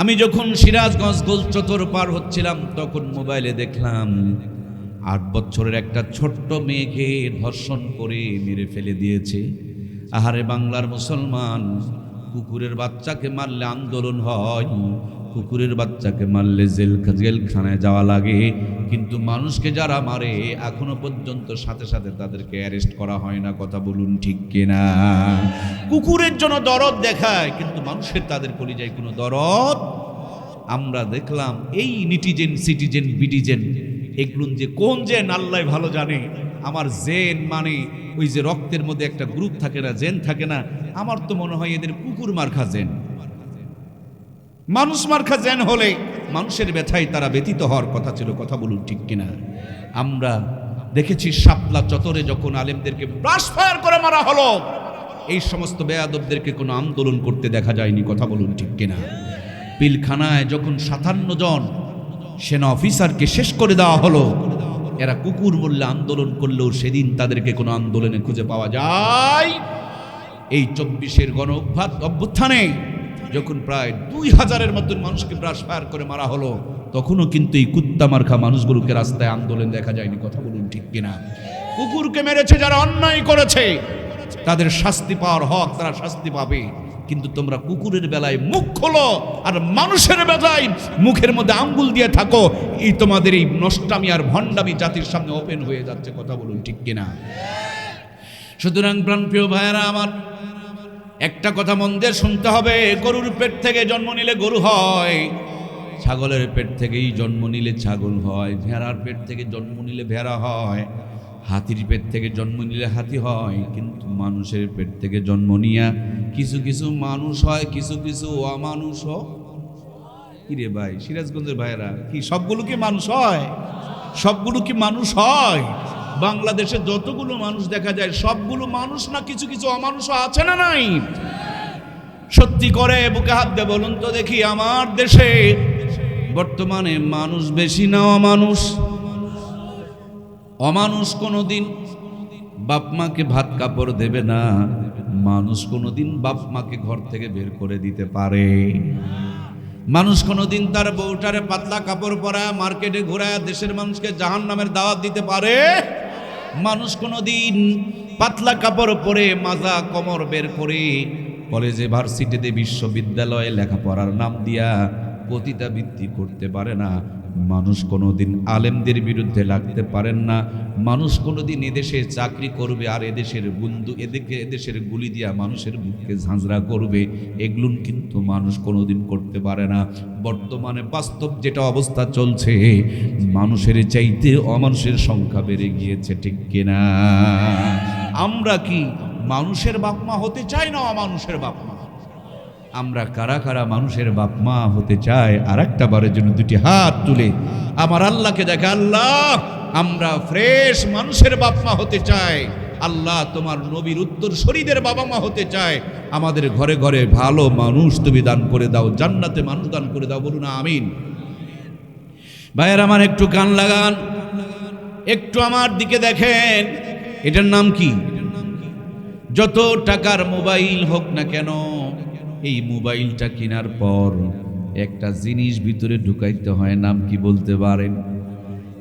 আমি যখন সিরাজগঞ্জ গোলচত্বর পার হচ্ছিলাম তখন মোবাইলে দেখলাম 8 বছরের একটা ছোট্ট মেয়েকে ধর্ষণ করে মেরে ফেলে দিয়েছে। আহারে বাংলার মুসলমান, কুকুরের বাচ্চাকে মারলে আন্দোলন হয়, কুকুরের বাচ্চাকে মারলে জেলখানায় যাওয়া লাগে, কিন্তু মানুষকে যারা মারে এখনো পর্যন্ত সাথে সাথে তাদেরকে অ্যারেস্ট করা হয় না। কথা বলুন ঠিক কিনা? কুকুরের জন্য দরদ দেখায়, কিন্তু মানুষের তাদের কলিজায় কোনো দরদ। আমরা দেখলাম এই নিটিজেন, সিটিজেন, বিডিজেন এগুলো যে কোন জেন আল্লাহ ভালো জানে। আমার জেন মানে ওই যে রক্তের মধ্যে একটা গ্রুপ থাকে না, জেন থাকে না, আমার তো মনে হয় এদের কুকুর মার্খা জেন। মানুষ মার্খা জেন হলে মানুষের ব্যথায় তারা ব্যতীত হওয়ার কথা ছিল। কথা বলুন ঠিক কিনা? আমরা দেখেছি শাপলা চত্বরে যখন আলেমদেরকে ব্রাশ ফায়ার করে মারা হলো, এই সমস্ত বেয়াদবদেরকে কোনো আন্দোলন করতে দেখা যায়নি। কথা বলুন ঠিক কিনা? পিলখানায় যখন 57 জন সেনা অফিসারকে শেষ করে দেওয়া হলো, এরা কুকুর বললে আন্দোলন করলেও সেদিন তাদেরকে কোনো আন্দোলনে খুঁজে পাওয়া যায়। এই 24-এর গণ অভ্যুত্থানে যখন প্রায় 2000-এর মতন মানুষকে ব্রাশ ফায়ার করে মারা হলো, তখনও কিন্তু এই কুত্তা মার্খা মানুষগুলোকে রাস্তায় আন্দোলন দেখা যায়নি। কথা বলুন ঠিক কিনা? কুকুরকে মেরেছে যারা অন্যায় করেছে, তাদের শাস্তি পাওয়ার হক, তারা শাস্তি পাবে। কিন্তু তোমরা কুকুরের বেলায় মুখ খোলো আর মানুষের বেলায় মুখের মধ্যে আঙ্গুল দিয়ে থাকো, এই তোমাদের এই নষ্টামি আর ভণ্ডামি জাতির সামনে ওপেন হয়ে যাচ্ছে। কথা বলুন ঠিক কিনা? সুতরাং প্রাণপ্রিয় ভাইয়েরা আমার, একটা কথা মন দিয়ে শুনতে হবে। গরুর পেট থেকে জন্ম নিলে গরু হয়, ছাগলের পেট থেকেই জন্ম নিলে ছাগল হয়, ভেড়ার পেট থেকে জন্ম নিলে ভেড়া হয়, হাতির পেট থেকে জন্ম নিলে হাতি হয়। কিন্তু মানুষের পেট থেকে জন্ম নিয়া কিছু কিছু মানুষ হয়, কিছু কিছু অমানুষ হয়। কিরে ভাই, সিরাজগঞ্জের ভাইয়েরা, কি সবগুলো কি মানুষ হয়? সবগুলো কি মানুষ হয়? বাংলাদেশে যতগুলো মানুষ দেখা যায় সবগুলো মানুষ না, কিছু কিছু অমানুষ আছে না নাই? সত্যি করে বুকে হাত দিয়ে বলুন তো দেখি, আমার দেশে বর্তমানে মানুষ বেশি না অমানুষ? অমানুষ কোনোদিন বাপ মাকে ভাত কাপড় দেবে না, মানুষ কোনোদিন বাপ মাকে ঘর থেকে বের করে দিতে পারে? মানুষ কোনোদিন তার বউটারে পাতলা কাপড় পরায় মার্কেটে ঘোরায় দেশের মানুষকে জাহান্নামের দাওয়াত দিতে পারে? মানুষ কোনোদিন পাতলা কাপড় পরে মাজা কোমর বের করে কলেজে, ভার্সিটিতে, বিশ্ববিদ্যালয়ে লেখাপড়ার নাম দিয়া পতিতাবৃত্তি করতে পারে না। মানুষ কোনোদিন আলেমদের বিরুদ্ধে লাগতে পারেন না। মানুষ কোনোদিন এদেশে চাকরি করবে আর এদেশের বন্ধু এদেশের গুলি দিয়া মানুষের বুককে ঝাঁঝরা করবে, এগুলো কিন্তু মানুষ কোনোদিন করতে পারে না। বর্তমানে বাস্তব যেটা অবস্থা চলছে, মানুষের চাইতে অমানুষের সংখ্যা বেড়ে গিয়েছে। ঠিক কিনা? আমরা কি মানুষের বাপ মা হতে চাই না অমানুষের বাপ মা? আমরা কারা কারা মানুষের বাপ মা হতে চাই? আর একটা বারের জন্য দুটি হাত তুলে আমার আল্লাহকে দেখে, আল্লাহ আমরা ফ্রেশ মানুষের বাপ মা হতে চাই। আল্লাহ তোমার নবীর উত্তরসূরিদের বাবা মা হতে চাই। আমাদের ঘরে ঘরে ভালো মানুষ তুমি দান করে দাও, জান্নাতে মানুষ দান করে দাও। বলুন আমিন। ভাইয়ের আমার একটু কান লাগান, একটু আমার দিকে দেখেন। এটার নাম কি? যত টাকার মোবাইল হোক না কেন, এই মোবাইলটা কেনার পর একটা জিনিস ভিতরে ঢুকাইতে হয়, নাম কি বলতে পারেন?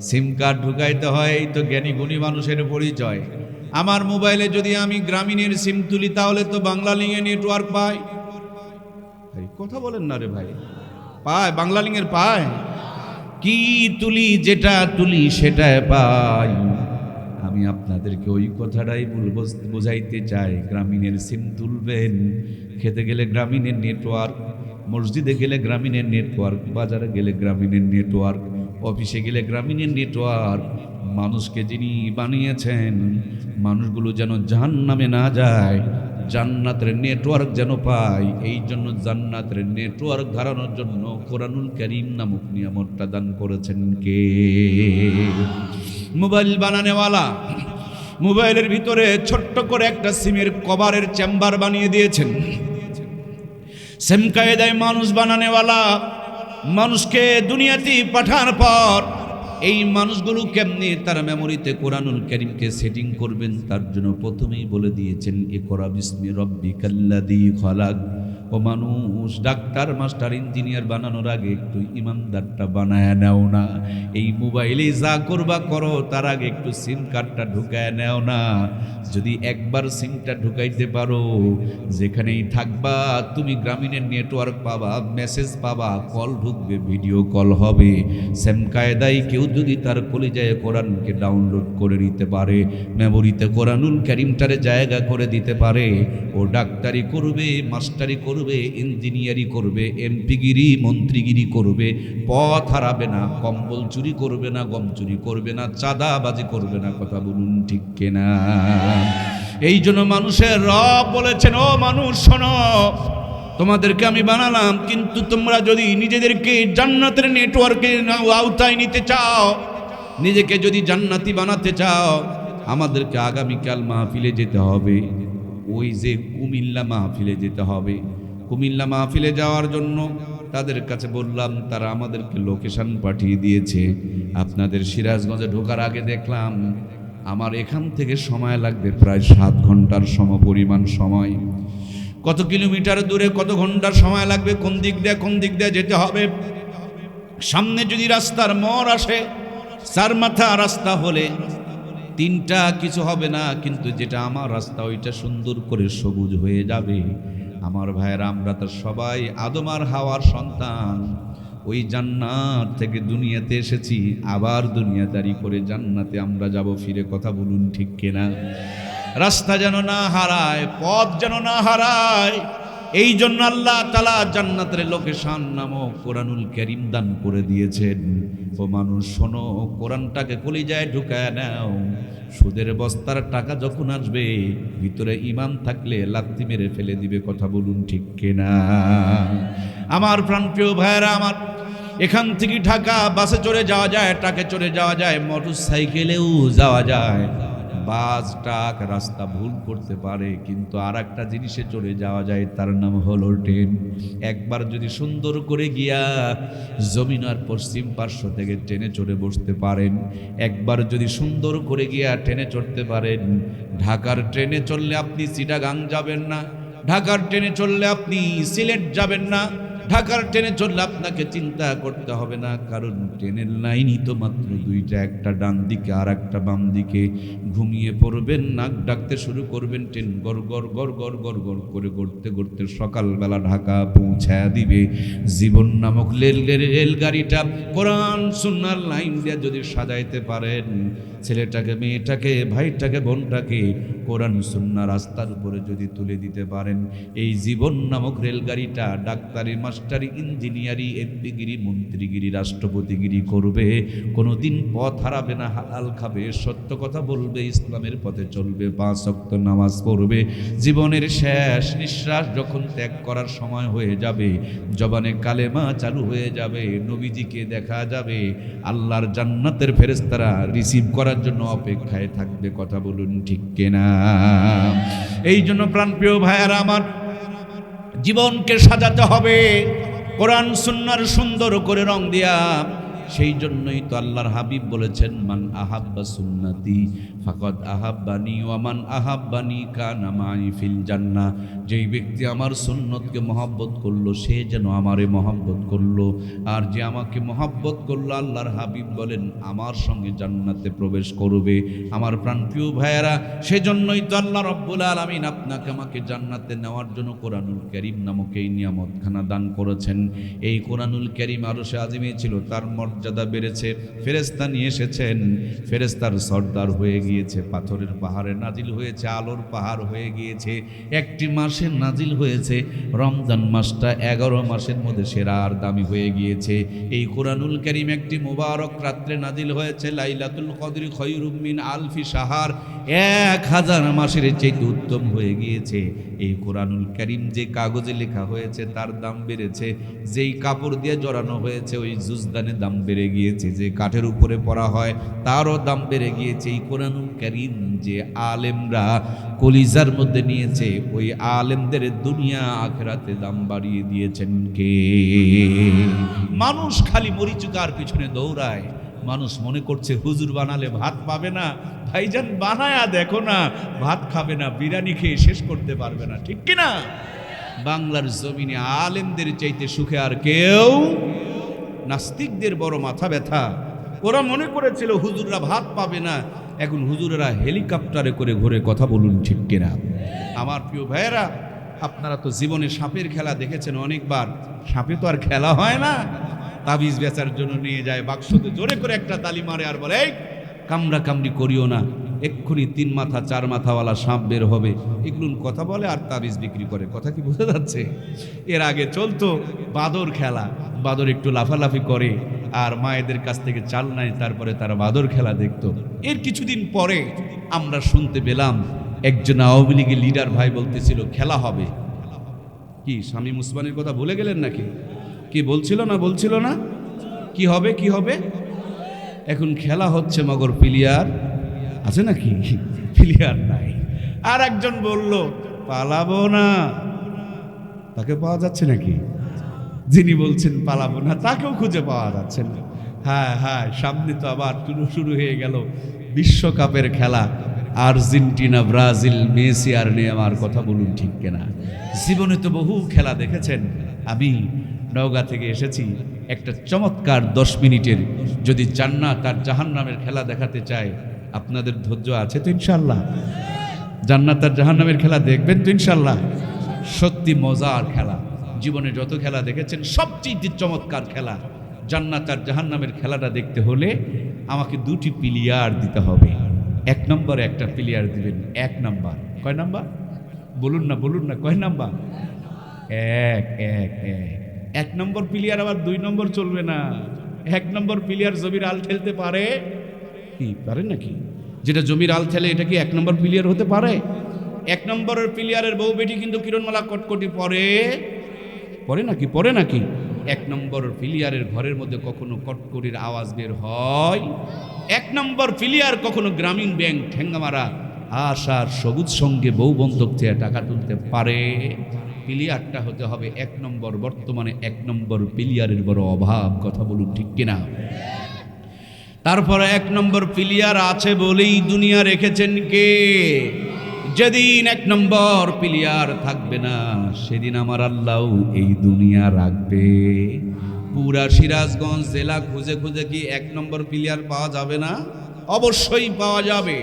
সিম কার্ড ঢুকাইতে হয়। এই তো জ্ঞানী গুণী মানুষের পরিচয়। আমার মোবাইলে যদি আমি গ্রামীণের সিম তুলি তাহলে তো বাংলালিংয়ে নেটওয়ার্ক পাই। কথা বলেন না রে ভাই, পায় বাংলালিংয়ের পায়। কি তুলি, যেটা তুলি সেটাই পাই। আমি আপনাদেরকে ওই কথাটাই বোঝাইতে চাই। গ্রামীণের সিম তুলবেন, খেতে গেলে গ্রামীণের নেটওয়ার্ক, মসজিদে গেলে গ্রামীণের নেটওয়ার্ক, বাজারে গেলে গ্রামীণের নেটওয়ার্ক, অফিসে গেলে গ্রামীণের নেটওয়ার্ক। মানুষকে যিনি বানিয়েছেন, মানুষগুলো যেন জাহান্নামে না যায়, জান্নাতের নেটওয়ার্ক যেন পায়, এই জন্য জান্নাতের নেটওয়ার্ক ধারণের জন্য কোরআনুল কারীম নামক নিয়ামতটা দান করেছেন কে? মোবাইল বানানেওয়ালা মোবাইলের ভিতরে ছোট্ট করে একটা সিমের কভারের চেম্বার বানিয়ে দিয়েছেন। সেম কায়দায় মানুষ বানানেওয়ালা মানুষকে দুনিয়াতে পাঠানোর পর এই মানুষগুলো কেমনে তার মেমোরিতে কোরআনুল কারীমকে সেটিং করবেন, তার জন্য প্রথমেই বলে দিয়েছেন ইকরা বিসমি রাব্বিকাল্লাযী খালাক। ও মানুষ, ডাক্তার মাস্টার ইঞ্জিনিয়ার বানানোর আগে একটু ইমানদারটা বানায় নাও না। এই মোবাইলে যা করবা করো, তার আগে একটু সিম কার্ডটা ঢুকায় নাও না। যদি একবার সিমটা ঢুকাইতে পারো, যেখানেই থাকবা তুমি গ্রামীণের নেটওয়ার্ক পাবা, মেসেজ পাবা, কল ঢুকবে, ভিডিও কল হবে। সেম কায়দায় কেউ যদি তার কলিজায় কোরআনকে ডাউনলোড করে নিতে পারে, মেমোরিতে কোরআনুল কারীমটারে জায়গা করে দিতে পারে, ও ডাক্তারি করবে, মাস্টারি করবে, ইঞ্জিনিয়ারি করবে, এমপিগিরি মন্ত্রীগিরি করবে, পথ হারাবে না, কম্বল চুরি করবে না, গম চুরি করবে না, চাঁদাবাজি করবে না। কথা বলুন ঠিক কিনা? এই জন্য মানুষের রব বলেছেন, ও মানুষ শোনো, তোমাদেরকে আমি বানালাম, কিন্তু তোমরা যদি নিজেদেরকে জান্নাতের নেটওয়ার্কে আওতায় নিতে চাও, নিজেকে যদি জান্নাতি বানাতে চাও, আমাদেরকে আগামীকাল মাহফিলে যেতে হবে। ওই যে কুমিল্লা মাহফিলে যেতে হবে। কুমিল্লা মাহফিলে যাওয়ার জন্য তাদের কাছে বললাম, তারা আমাদেরকে লোকেশন পাঠিয়ে দিয়েছে। আপনাদের সিরাজগঞ্জে ঢোকার আগে দেখলাম আমার এখান থেকে সময় লাগবে প্রায় 7 ঘন্টার সমপরিমাণ সময়। কত কিলোমিটার দূরে, কত ঘন্টার সময় লাগবে, কোন দিক দিয়ে যেতে হবে। সামনে যদি রাস্তার মোড় আসে, 4 মাথা রাস্তা হলে 3টা কিছু হবে না, কিন্তু যেটা আমার রাস্তা ওইটা সুন্দর করে সবুজ হয়ে যাবে। আমার ভাইয়েরা, আমরা তো সবাই আদম আর হাওয়ার সন্তান। ওই জান্নাত থেকে দুনিয়াতে এসেছি, আবার দুনিয়াদারি করে জান্নাতে আমরা যাব ফিরে। কথা বলুন ঠিক কিনা? রাস্তা যেন না হারায়, পথ যেন না হারায়, এই জন্য আল্লাহ তাআলা জান্নাতের লোকেশন নামক কোরআনুল কারীম দান করে দিয়েছেন। ও মানুষ শোনো, কোরআনটাকে কলিজায় ঢুকায় নাও। সুদের বস্তার টাকা যখন আসবে, ভিতরে ঈমান থাকলে লাথি মেরে ফেলে দিবে। কথা বলুন ঠিক কিনা? আমার প্রাণপ্রিয় ভাইয়েরা আমার, এখান থেকে ঢাকা বাসে চড়ে যাওয়া যায়, ট্রাকে চড়ে যাওয়া যায়, মোটর সাইকেলেও যাওয়া যায়। বাস, ট্রাক রাস্তা ভুল করতে পারে, কিন্তু আর একটা জিনিসে চড়ে যাওয়া যায়, তার নাম হলো ট্রেন। একবার যদি সুন্দর করে গিয়া জমিনার পশ্চিম পার্শ্ব থেকে ট্রেনে চড়ে বসতে পারেন, একবার যদি সুন্দর করে গিয়া ট্রেনে চড়তে পারেন, ঢাকার ট্রেনে চললে আপনি চিটাগাং যাবেন না, ঢাকার ট্রেনে চললে আপনি সিলেট যাবেন না, ঢাকার ট্রেনে চললে আপনাকে চিন্তা করতে হবে না, কারণ ট্রেনের লাইনই তো মাত্র 2টা, একটা ডান দিকে আর একটা বাম দিকে। ঘুমিয়ে পড়বেন, নাক ডাকতে শুরু করবেন, ট্রেন গড় গড় গড় গড় গড় গড় করে গড়তে গড়তে সকালবেলা ঢাকা পৌঁছায় দিবে। জীবন নামক রেলগাড়িটা কোরআন সুন্নাহর লাইন দিয়ে যদি সাজাইতে পারেন, ছেলেটাকে, মেয়েটাকে, ভাইটাকে, বোনটাকে কোরআন সুন্নাহ রাস্তার উপরে যদি তুলে দিতে পারেন, এই জীবন নামক রেলগাড়িটা ডাক্তারি, মাস্টারি, ইঞ্জিনিয়ারি, এমপিগিরি, মন্ত্রীগিরি, রাষ্ট্রপতিগিরি করবে, কোনোদিন পথ হারাবে না, হালাল খাবে, সত্য কথা বলবে, ইসলামের পথে চলবে, 5 ওয়াক্ত নামাজ পড়বে। জীবনের শেষ নিঃশ্বাস যখন ত্যাগ করার সময় হয়ে যাবে, জবানে কালেমা চালু হয়ে যাবে, নবীজিকে দেখা যাবে, আল্লাহর জান্নাতের ফেরেশতারা রিসিভ করার জন্য অপেক্ষায় থাকবে। কথা বলুন ঠিক কিনা? এই জন্য প্রাণপ্রিয় ভাইয়ারা আমার, জীবনকে সাজাতে হবে কোরআন সুন্নাহর সুন্দর করে রং দিয়া। সেই জন্যই তো আল্লাহর হাবিব বলেছেন, মান আহাব্বা সুন্নতি ফাকাদ আহাব্বানি ওয়া মান আহাব্বানি কানা মাই ফিল জান্নাহ। যেই ব্যক্তি আমার সুন্নতকে মহব্বত করলো, সে যেন আমারে মহব্বত করলো, আর যে আমাকে মহব্বত করলো, আল্লাহর হাবিব বলেন, আমার সঙ্গে জান্নাতে প্রবেশ করবে। আমার প্রাণপ্রিয় ভাইয়েরা, সেজন্যই তো আল্লাহ রাব্বুল আলামিন আপনাকে আমাকে জান্নাতে নেওয়ার জন্য কোরআনুল কারীম নামক এই নিয়ামতখানা দান করেছেন। এই কোরআনুল কারীম আরশে আজিমে ছিল, তার মর্যাদা বেড়েছে, ফেরেশতা নিয়ে এসেছেন, ফেরেশতার সর্দার হয়ে গিয়েছে, পাথরের পাহাড়ে নাজিল হয়েছে, আলোর পাহাড় হয়ে গিয়েছে, একটি মাসে নাজিল হয়েছে। রমজান মাসটা 11 মাসের মধ্যে সেরা আর দামি হয়ে গিয়েছে। এই কোরআনুল কারীম একটি মুবারক রাত্রে নাজিল হয়েছে, লাইলাতুল কদরি খায়রুম মিন আলফি শাহর, 1000 মাসের চেয়ে উত্তম হয়ে গিয়েছে। এই কোরআনুল কারীম যে কাগজে লেখা হয়েছে তার দাম বেড়েছে, যেই কাপড় দিয়ে জড়ানো হয়েছে ওই জুজদানের দাম বেড়ে গিয়েছে, যে কাঠের উপরে পড়া হয় তারও দাম বেড়ে গিয়েছে। এই কোরআনুল কারীম যে আলেমরা কলিজার মধ্যে নিয়েছে, ওই আলেমদের দুনিয়া আখিরাতে দাম বাড়িয়ে দিয়েছেন কে? মানুষ খালি মরিচুকার পিছনে দৌড়ায়, মানুষ মনে করছে হুজুর বানালে ভাত পাবে না। ভাইজান বানায়া দেখো না, ভাত খাবে না, বিরিয়ানি খেয়ে শেষ করতে পারবে না, ঠিক কিনা? বাংলার জমিনে আলেমদের চাইতে সুখে আর কেউ। নাস্তিকদের বড় মাথা ব্যথা, ওরা মনে করেছিল হুজুররা ভাত পাবে না, এখন হুজুরেরা হেলিকপ্টারে করে ঘুরে, কথা বলুন ঠিক কিনা? আমার প্রিয় ভাইয়েরা, আপনারা তো জীবনে সাপের খেলা দেখেছেন অনেকবার। সাপে তো আর খেলা হয় না, তাবিজ বেচার জন্য নিয়ে যায় বাক্সতে, জোরে করে একটা তালি মারে আর বলে, এই কামড়া কামড়ি করিও না, এক্ষুনি 3 মাথা 4 মাথাওয়ালা সাপ বের হবে। এগুলো কথা বলে আর তাবিজ বিক্রি করে, কথা কি বোঝা যাচ্ছে? এর আগে চলতো বাদর খেলা, বাদর একটু লাফালাফি করে আর মায়েদের কাছ থেকে চাল নাই, তারপরে তারা বাদর খেলা দেখতো। এর কিছুদিন পরে আমরা শুনতে পেলাম একজন আওয়ামী লীগের লিডার ভাই বলতেছিল খেলা হবে। কি শামীম ওসমানের কথা ভুলে গেলেন নাকি? কি বলছিল না? কি হবে, কি হবে? এখন খেলা হচ্ছে, মগর প্লেয়ার আছে নাকি? প্লেয়ার নাই। আর একজন বলল পালাবো না, তাকে পাওয়া যাচ্ছে নাকি? যিনি বলছেন পালাবো না তাকেও খুঁজে পাওয়া যাচ্ছে না। হ্যাঁ, সামনে তো আবার শুরু হয়ে গেল বিশ্বকাপের খেলা, আর্জেন্টিনা ব্রাজিল, মেসি আর নেইমার, কথা বলুন ঠিক কিনা? জীবনে তো বহু খেলা দেখেছেন। আমি নওগাঁ থেকে এসেছি, একটা চমৎকার 10 মিনিটের যদি জান্নাত আর জাহান্নামের খেলা দেখাতে চায়, আপনাদের ধৈর্য আছে তো ইনশাল্লাহ? জান্নাত আর জাহান্নামের খেলা দেখবেন তো ইনশাল্লাহ? সত্যি মজার খেলা, জীবনে যত খেলা দেখেছেন সবচেয়ে চমৎকার খেলা। জান্নাত আর জাহান্নামের খেলাটা দেখতে হলে আমাকে 2টি প্লেয়ার দিতে হবে। 1 নম্বরে একটা প্লেয়ার দিবেন। 1 নাম্বার, কয় নাম্বার বলুন না, কয় নাম্বার? 1 নম্বর প্লেয়ার, আবার 2 নম্বর চলবে না। 1 নম্বর প্লেয়ার জমির আল ঠেলতে পারে কি? পারে নাকি? যেটা জমির আল ঠেলে এটা কি 1 নম্বর প্লেয়ার হতে পারে? 1 নম্বরের প্লেয়ারের বউ বেটি কিন্তু কিরণমালা কটকটি পরে নাকি? 1 নম্বর প্লেয়ারের ঘরের মধ্যে কখনো কটকটির আওয়াজ বের হয়? 1 নম্বর প্লেয়ার কখনো গ্রামীণ ব্যাংক ঠেঙ্গামারা আশার সবুজ সঙ্গে বউ বন্ধক থেকে টাকা তুলতে পারে? প্লেয়ারটা হতে হবে 1 নম্বর। বর্তমানে 1 নম্বর প্লেয়ারের বড় অভাব, কথা বলুন ঠিক কিনা? তারপরে 1 নম্বর প্লেয়ার আছে বলেই দুনিয়া রেখেছেন কে? যেদিন 1 নম্বর প্লেয়ার থাকবে না, সেদিন আমার আল্লাহ এই দুনিয়া রাখবে। পুরা সিরাজগঞ্জ জেলা খুঁজে কি 1 নম্বর প্লেয়ার পাওয়া যাবে না? অবশ্যই পাওয়া যাবে।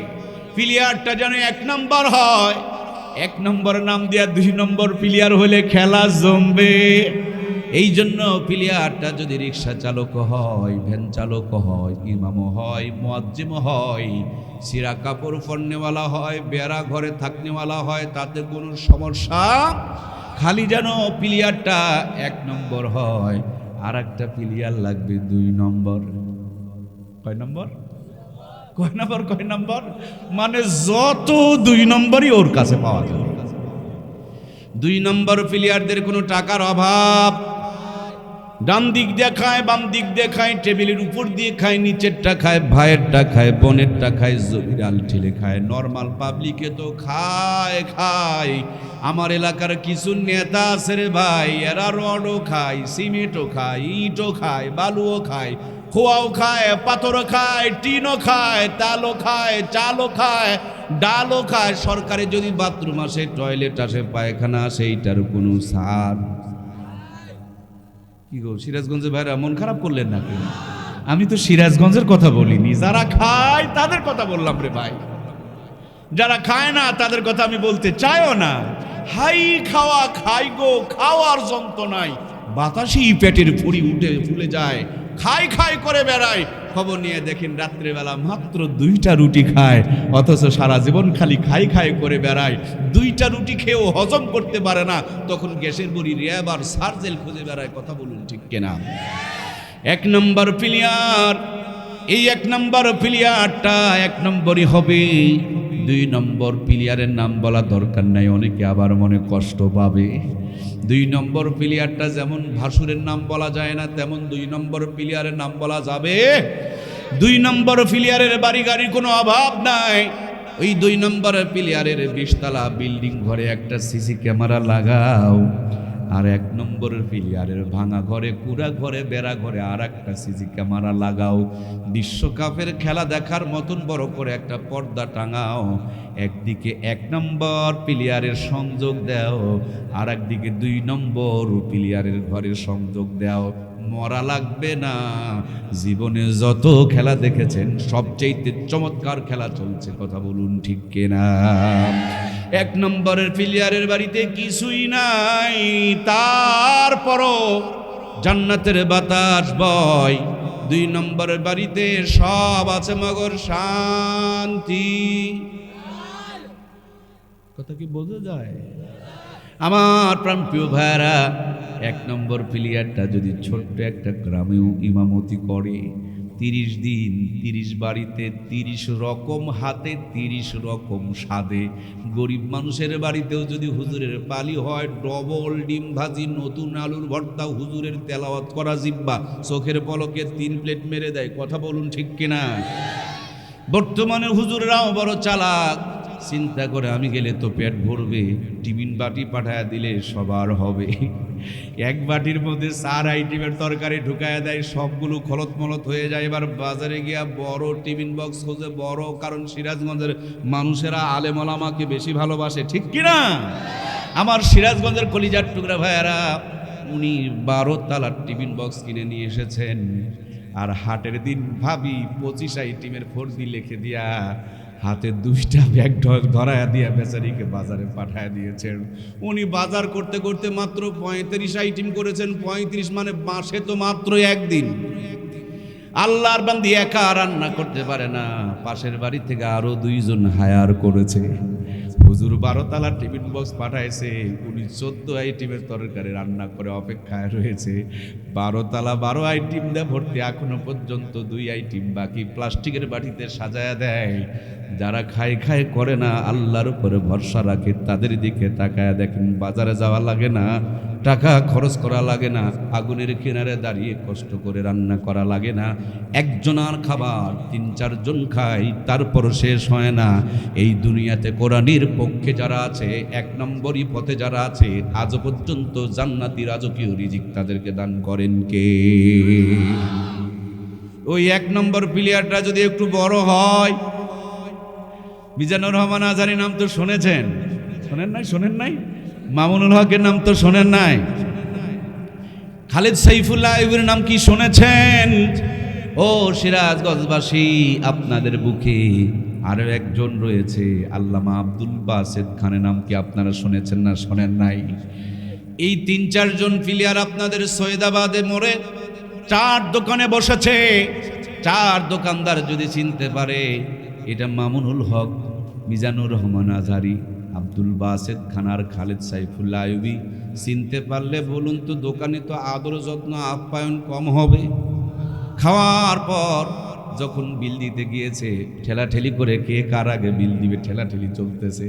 প্লেয়ারটা যেন 1 নম্বর হয়, 1 নম্বর নাম দিয়া 2 নম্বর প্লেয়ার হলে খেলা জমবে। এই জন্য প্লেয়ারটা যদি রিক্সা চালক হয়, ভ্যান চালক হয়, ইমাম হয়, মুয়াজ্জিম হয়, সিরা কাপড় পরনেওয়ালা হয়, বেড়া ঘরে থাকনেওয়ালা হয়, তাতে কোনো সমস্যা, খালি যেন প্লেয়ারটা 1 নম্বর হয়। আর একটা প্লেয়ার লাগবে 2 নম্বর। কয় নম্বর? মানে যত 2 নম্বরই ওর কাছে পাওয়া যাবে। 2 নম্বর প্লেয়ারদের কোনো টাকার অভাব, ডান দিক দিয়ে খায়, বাম দিক দিয়ে খায়, টেবিলের উপর দিয়ে খায়, নিচেরটা খায়, ভাইয়েরটা খায়, বোনেরটা খায়, জমির আল ঠেলে খায়। নর্মাল পাবলিকে তো খায়। আমার এলাকার কিছু নেতা আছে রে ভাই, এরা রডও খায়, সিমেন্টও খায়, ইটও খায়, বালুও খায়, খোয়াও খায়, পাথরও খায়, টিনও খায়, তালও খায়, চালও খায়, ডালও খায়। সরকারে যদি বাথরুম আসে, টয়লেট আসে, পায়খানা আসে, এইটার কোনো সার। কি গো সিরাজগঞ্জের ভাইরা মন খারাপ করলেন নাকি? আমি তো সিরাজগঞ্জের কথা বলিনি, যারা খায় তাদের কথা বললাম রে ভাই। যারা খায় না তাদের কথা আমি বলতে চাইও না। হাই খাওয়া খাই গো, খাওয়ার যন্ত্রণায় বাতাসি পেটের ফুড়ি উঠে ফুলে যায়, খাই করে বেড়ায়। খবর নিয়ে দেখেন রাত্রেবেলা মাত্র 2টা রুটি খায়, অথচ সারা জীবন খালি খাই করে বেড়ায়। 2টা রুটি খেয়েও হজম করতে পারে না, তখন গ্যাসের বড়ি র্যাব আর সার্জেল খুঁজে বেড়ায়, কথা বলুন ঠিক কিনা? 1 নম্বর প্লেয়ার, এই 1 নম্বর প্লেয়ারটা 1 নম্বরই হবে। 2 নম্বর প্লেয়ারের নাম বলা দরকার নাই, অনেকে আবার মনে কষ্ট পাবে। 2 নম্বর প্লেয়ারটা যেমন ভাসুরের নাম বলা যায় না, তেমন 2 নম্বর প্লেয়ারের নাম বলা যাবে। 2 নম্বর প্লেয়ারের বাড়ি গাড়ির কোনো অভাব নাই। ওই 2 নম্বর প্লেয়ারের 20 তলা বিল্ডিং ঘরে একটা সিসি ক্যামেরা লাগাও, আর 1 নম্বরের প্লেয়ারের ভাঙা ঘরে, কুড়া ঘরে, বেড়া ঘরে আর একটা সিসি ক্যামেরা লাগাও। বিশ্বকাপের খেলা দেখার মতন বড় করে একটা পর্দা টাঙাও। একদিকে 1 নম্বর প্লেয়ারের সংযোগ দাও, আর একদিকে 2 নম্বর প্লেয়ারের ঘরের সংযোগ দাও। মরা লাগবে না। জীবনে যত খেলা দেখেছেন সবচেয়ে চমৎকার খেলা চলছে, কথা বলুন ঠিক কিনা? 1 নম্বরের প্লেয়ারের বাড়িতে কিছুই নাই, তারপরও জান্নাতের বাতাস বয়। 2 নম্বরের বাড়িতে সব আছে মগর শান্তি। কথা কি বোঝা যায়? আমার প্রাণপ্রিয় ভাইরা, 1 নম্বর প্লেয়ারটা যদি ছোট্ট একটা গ্রামেও ইমামতি করে, 30 দিন 30 বাড়িতে 30 রকম হাতে 30 রকম স্বাদে, গরিব মানুষের বাড়িতেও যদি হুজুরের পালি হয়, ডবল ডিম ভাজি, নতুন আলুর ভর্তা, হুজুরের তেলাওয়াত করা জিব্বা চোখের পলকে 3 প্লেট মেরে দেয়। কথা বলুন ঠিক কিনা? বর্তমানে হুজুররাও বড় চালাক, চিন্তা করে আমি গেলে তো পেট ভরবে, টিফিন বাটি পাঠায় দিলে সবার হবে। 1 বাটির মধ্যে 4 আইটেমের তরকারি ঢুকায় দেয়, সবগুলো খলত মলত হয়ে যায়। এবার বাজারে গিয়া বড় টিফিন বক্স খোঁজে, বড়, কারণ সিরাজগঞ্জের মানুষেরা আলেম ওলামাকে বেশি ভালোবাসে, ঠিক কিনা? আমার সিরাজগঞ্জের কলিজার টুকরা ভাইয়ারা, উনি 12 তালার টিফিন বক্স কিনে নিয়ে এসেছেন। আর হাটের দিন ভাবি 25 আইটেমের ফর্দি লিখে দিয়া হাতে 2টা ব্যাগ ধরায়া দিয়া বেচারিকে বাজারে পাঠায় দিয়েছেন। উনি বাজার করতে করতে মাত্র 35 আইটেম করেছেন। 35 মানে মাসে তো মাত্র 1 দিন। আল্লাহর বান্দি একা রান্না করতে পারে না, পাশের বাড়ি থেকে আরো 2 জন হায়ার করেছে। হুজুর 12 তালার টিফিন বক্স পাঠাইছে, উনি 14 আইটেমের তরকারি রান্না করে অপেক্ষায় রয়েছে। 12 তালা 12 আইটেম দিয়ে ভর্তি, এখনো পর্যন্ত 2 আইটেম বাকি, প্লাস্টিকের বাটিতে সাজায়া দেয়। যারা খায় খায় করে না, আল্লাহর উপরে ভরসা রাখে, তাদের দিকে তাকায় দেখেন, বাজারে যাওয়া লাগে না, টাকা খরচ করা লাগে না, আগুনের কিনারে দাঁড়িয়ে কষ্ট করে রান্না করা লাগে না। একজনের খাবার 3-4 জন খায়, তারপর শেষ হয় না। এই দুনিয়াতে কোরআনের পক্ষে যারা আছে, 1 নম্বরই পথে যারা আছে, আজ পর্যন্ত জান্নাতি রাজকীয় রিজিক তাদেরকে দান করেন কে? ওই 1 নম্বর প্লেয়ারটা যদি একটু বড় হয়, মিজানুর রহমান আজহারী নাম তো শুনেছেন? শোনেন নাই? মামুনুল হকের নাম তো শোনেন নাই? খালেদ সাইফুল্লাহ আইয়ুবের নাম কি শুনেছেন? ও সিরাজগঞ্জবাসী, আপনাদের বুকে আরো একজন রয়েছে, আল্লামা আব্দুল বাসেত খানের নাম কি আপনারা শুনেছেন না শোনেন নাই? এই 3-4 জন প্লেয়ার আপনাদের সৈয়দাবাদে মোড়ে 4 দোকানে বসেছে। 4 দোকানদার যদি চিনতে পারে এটা মামুনুল হক, মিজানুর রহমান আজহারী, আব্দুল বাসেত খান আর খালেদ সাইফুল্লাহ আইয়ুবী, চিনতে পারলে বলুন তো, দোকানে তো আদর যত্ন আপ্যায়ন কম হবে? খাওয়ার পর যখন বিল দিতে গিয়েছে, ঠেলাঠেলি করে কে কার আগে বিল দিবে ঠেলাঠেলি চলতেছে।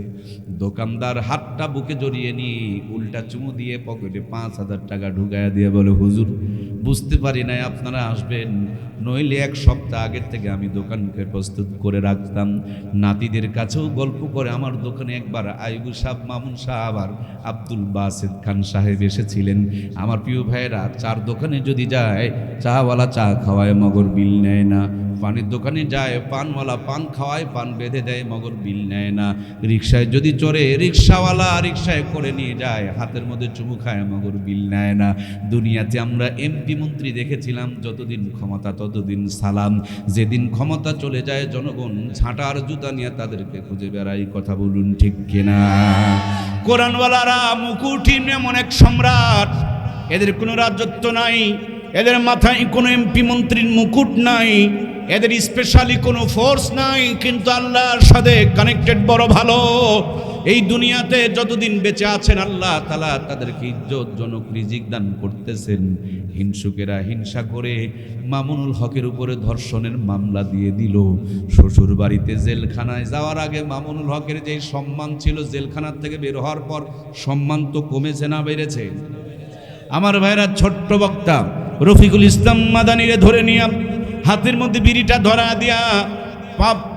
দোকানদার হাতটা বুকে জড়িয়ে নিয়ে উল্টা চুমু দিয়ে পকেটে 5,000 টাকা ঢুকায়া দিয়ে বলে, হুজুর বুঝতে পারি নাই আপনারা আসবেন, নইলে 1 সপ্তাহ আগের থেকে আমি দোকানকে প্রস্তুত করে রাখতাম। নাতিদের কাছেও গল্প করে আমার দোকানে একবার আইয়ুব সাহেব, মামুন সাহেব আর আব্দুল বাসেত খান সাহেব এসেছিলেন। আমার প্রিয় ভাইয়েরা, 4 দোকানে যদি যায়, চাওয়ালা চা খাওয়ায় মগর বিল নেয় না, পানির দোকানে যায় পানওয়ালা পান খাওয়ায়, পান বেঁধে দেয়, মগর বিল নেয় না। রিক্সায় যদি চড়ে, রিক্সাওয়ালা রিক্সায় করে নিয়ে যায়, হাতের মধ্যে চুমু খায়, মগর বিল নেয় না। দুনিয়াতে আমরা এমপি মন্ত্রী দেখেছিলাম, যতদিন ক্ষমতা ততদিন সালাম, যেদিন ক্ষমতা চলে যায় জনগণ ঝাঁটার জুতা নিয়ে তাদেরকে খুঁজে বেড়াই। কথা বলুন ঠিক কিনা? কোরআনওয়ালারা মুকুটহীন এমন এক সম্রাট, এদের কোনো রাজত্ব নাই, এদের মাথায় কোনো এমপি মন্ত্রীর মুকুট নাই, এদের স্পেশালি কোনো ফোর্স নাই, কিন্তু আল্লাহর সাথে কানেক্টেড বড় ভালো। এই দুনিয়াতে যতদিন বেঁচে আছেন আল্লাহ তাআলা তাদেরকে ইজ্জতজনক রিজিক দান করতেছেন। হিংসুকেরা হিংসা করে মামুনুল হকের উপরে ধর্ষণের মামলা দিয়ে দিল। শ্বশুর বাড়িতে জেলখানায় যাওয়ার আগে মামুনুল হকের যে সম্মান ছিল, জেলখানার থেকে বের হওয়ার পর সম্মান তো কমেছে না বেড়েছে? আমার ভাইরা, ছোট্ট বক্তা রফিকুল ইসলাম মাদানিরে ধরে নিয়ে হাতের মধ্যে বিড়িটা ধরা দিয়া,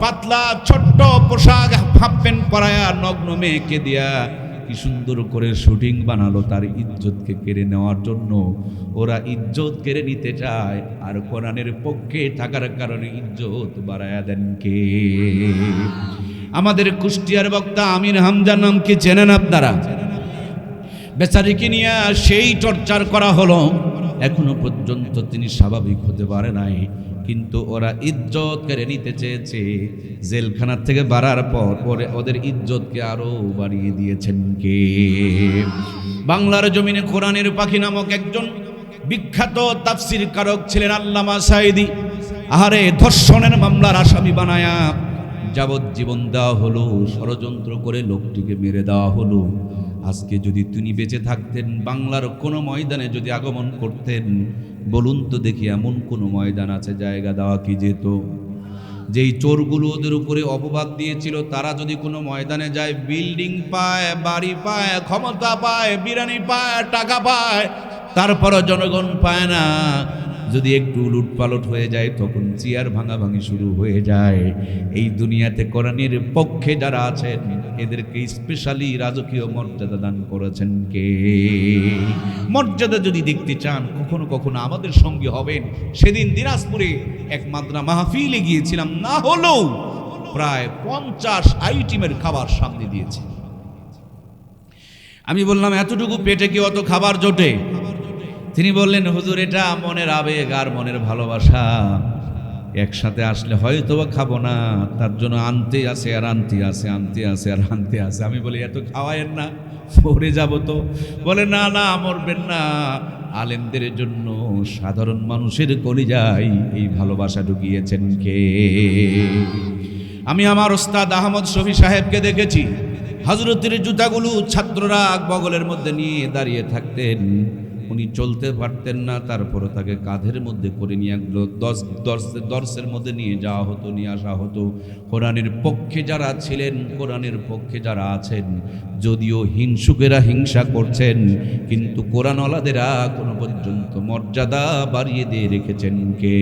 পাতলা ছোট্ট পোশাক হাফ প্যান্ট পরায়া, নগ্ন মেয়েকে দিয়া কি সুন্দর করে শুটিং বানালো তার ইজ্জতকে কেড়ে নেওয়ার জন্য। ওরা ইজ্জত কেড়ে নিতে চায়, আর কোরআনের পক্ষে থাকার কারণে ইজ্জত বাড়ায়া দেন কে? আমাদের কুষ্টিয়ার বক্তা আমির হামজা নাম কি চেনেন আপনারা? বেচারিকে নিয়ে সেই টর্চার করা হলো, এখনো পর্যন্ত তিনি স্বাভাবিক হতে পারে নাই। কিন্তু ওরা ইজ্জত কেড়ে নিতে চেয়েছে। জেলখানার থেকে বাড়ার পর পরে ওদের ইজ্জতকে আরো বাড়িয়ে দিয়েছেন কে? বাংলার জমিনে কোরআনের পাখি নামক একজন বিখ্যাত তাফসীর কারক ছিলেন আল্লামা সাঈদী। আহারে, ধর্ষণের মামলার আসামি বানায়া যাবজ্জীবন দেওয়া হলো, ষড়যন্ত্র করে লোকটিকে মেরে দেওয়া হলো। আজকে যদি তিনি বেঁচে থাকতেন, বাংলার কোনো ময়দানে যদি আগমন করতেন, বলুন তো দেখি এমন কোনো ময়দান আছে জায়গা দেওয়া কি যেত? যেই চোরগুলো ওদের উপরে অপবাদ দিয়েছিল, তারা যদি কোনো ময়দানে যায়, বিল্ডিং পায়, বাড়ি পায়, ক্ষমতা পায়, বিরিয়ানি পায়, টাকা পায়, তারপরও জনগণ পায় না। যদি একটু লুটপালট হয়ে যায়, তখন চেয়ার ভাঙাভাঙি শুরু হয়ে যায়। এই দুনিয়াতে কোরআনের পক্ষে যারা আছেন, এদেরকে স্পেশালি রাজকীয় মর্যাদা দান করেছেন কে? মর্যাদা যদি দেখতে চান, কখনো কখনো আমাদের সঙ্গে হবেন। সেদিন দিনাজপুরে এক মাদ্রা মাহফিলে গিয়েছিলাম, না হলেও প্রায় 50 আইটেমের খাবার সামনে দিয়েছে। আমি বললাম, এতটুকু পেটে কি অত খাবার জোটে? তিনি বললেন, হুজুর, এটা মনের আবেগ আর মনের ভালোবাসা, একসাথে আসলে হয়তো খাবো না, তার জন্য আনতে আসে আর আনতে আসে, আনতে আসে আর আনতে আসে। আমি বলি, এত খাওয়ায়েন না, মরে যাব তো। বলে, না না, মরবেন না। আলেমদের জন্য সাধারণ মানুষের কলিজায় এই ভালোবাসা ঢুকিয়েছেন কে? আমি আমার ওস্তাদ আহমদ শফি সাহেবকে দেখেছি, হযরতের জুতাগুলো ছাত্ররা বগলের মধ্যে নিয়ে দাঁড়িয়ে থাকতেন। উনি চলতে পারতেন না, তারপরে তাকে কাঁধের মধ্যে করে নিয়ে গেল, দর্শের মধ্যে নিয়ে যাওয়া হতো, নিয়ে আসা হতো। কোরআনের পক্ষে যারা ছিলেন, কোরআনের পক্ষে যারা আছেন, যদিও হিংসুকেরা হিংসা করছেন, কিন্তু কোরআনওয়ালাদেরা কোনো পর্যন্ত মর্যাদা বাড়িয়ে দিয়ে রেখেছেন কে?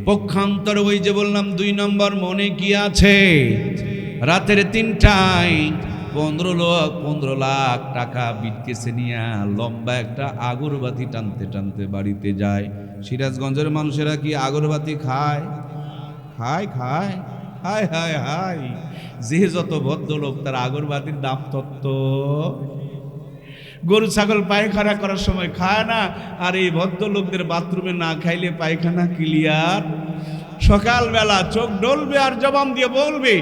পক্ষান্তর ওই যে বললাম 2 নম্বর, মনে কি আছে? রাতের 3টায় 15 লাখ টাকা বিটকেসে নিয়ে লম্বা একটা আগরবাতি টানতে টানতে বাড়িতে যায়। সিরাজগঞ্জের মানুষেরা কি আগরবাতি খায়? খায় খায়। হায় হায় হায়, যে যত ভদ্রলোক, তার আগরবাতির দাম তত্ত্ব। গরু ছাগল পায়খানা করার সময় খায় না, আর এই ভদ্রলোকদের বাথরুমে না খাইলে পায়খানা ক্লিয়ার। সকালবেলা চোখ ডলবে আর জবান দিয়ে বলবে,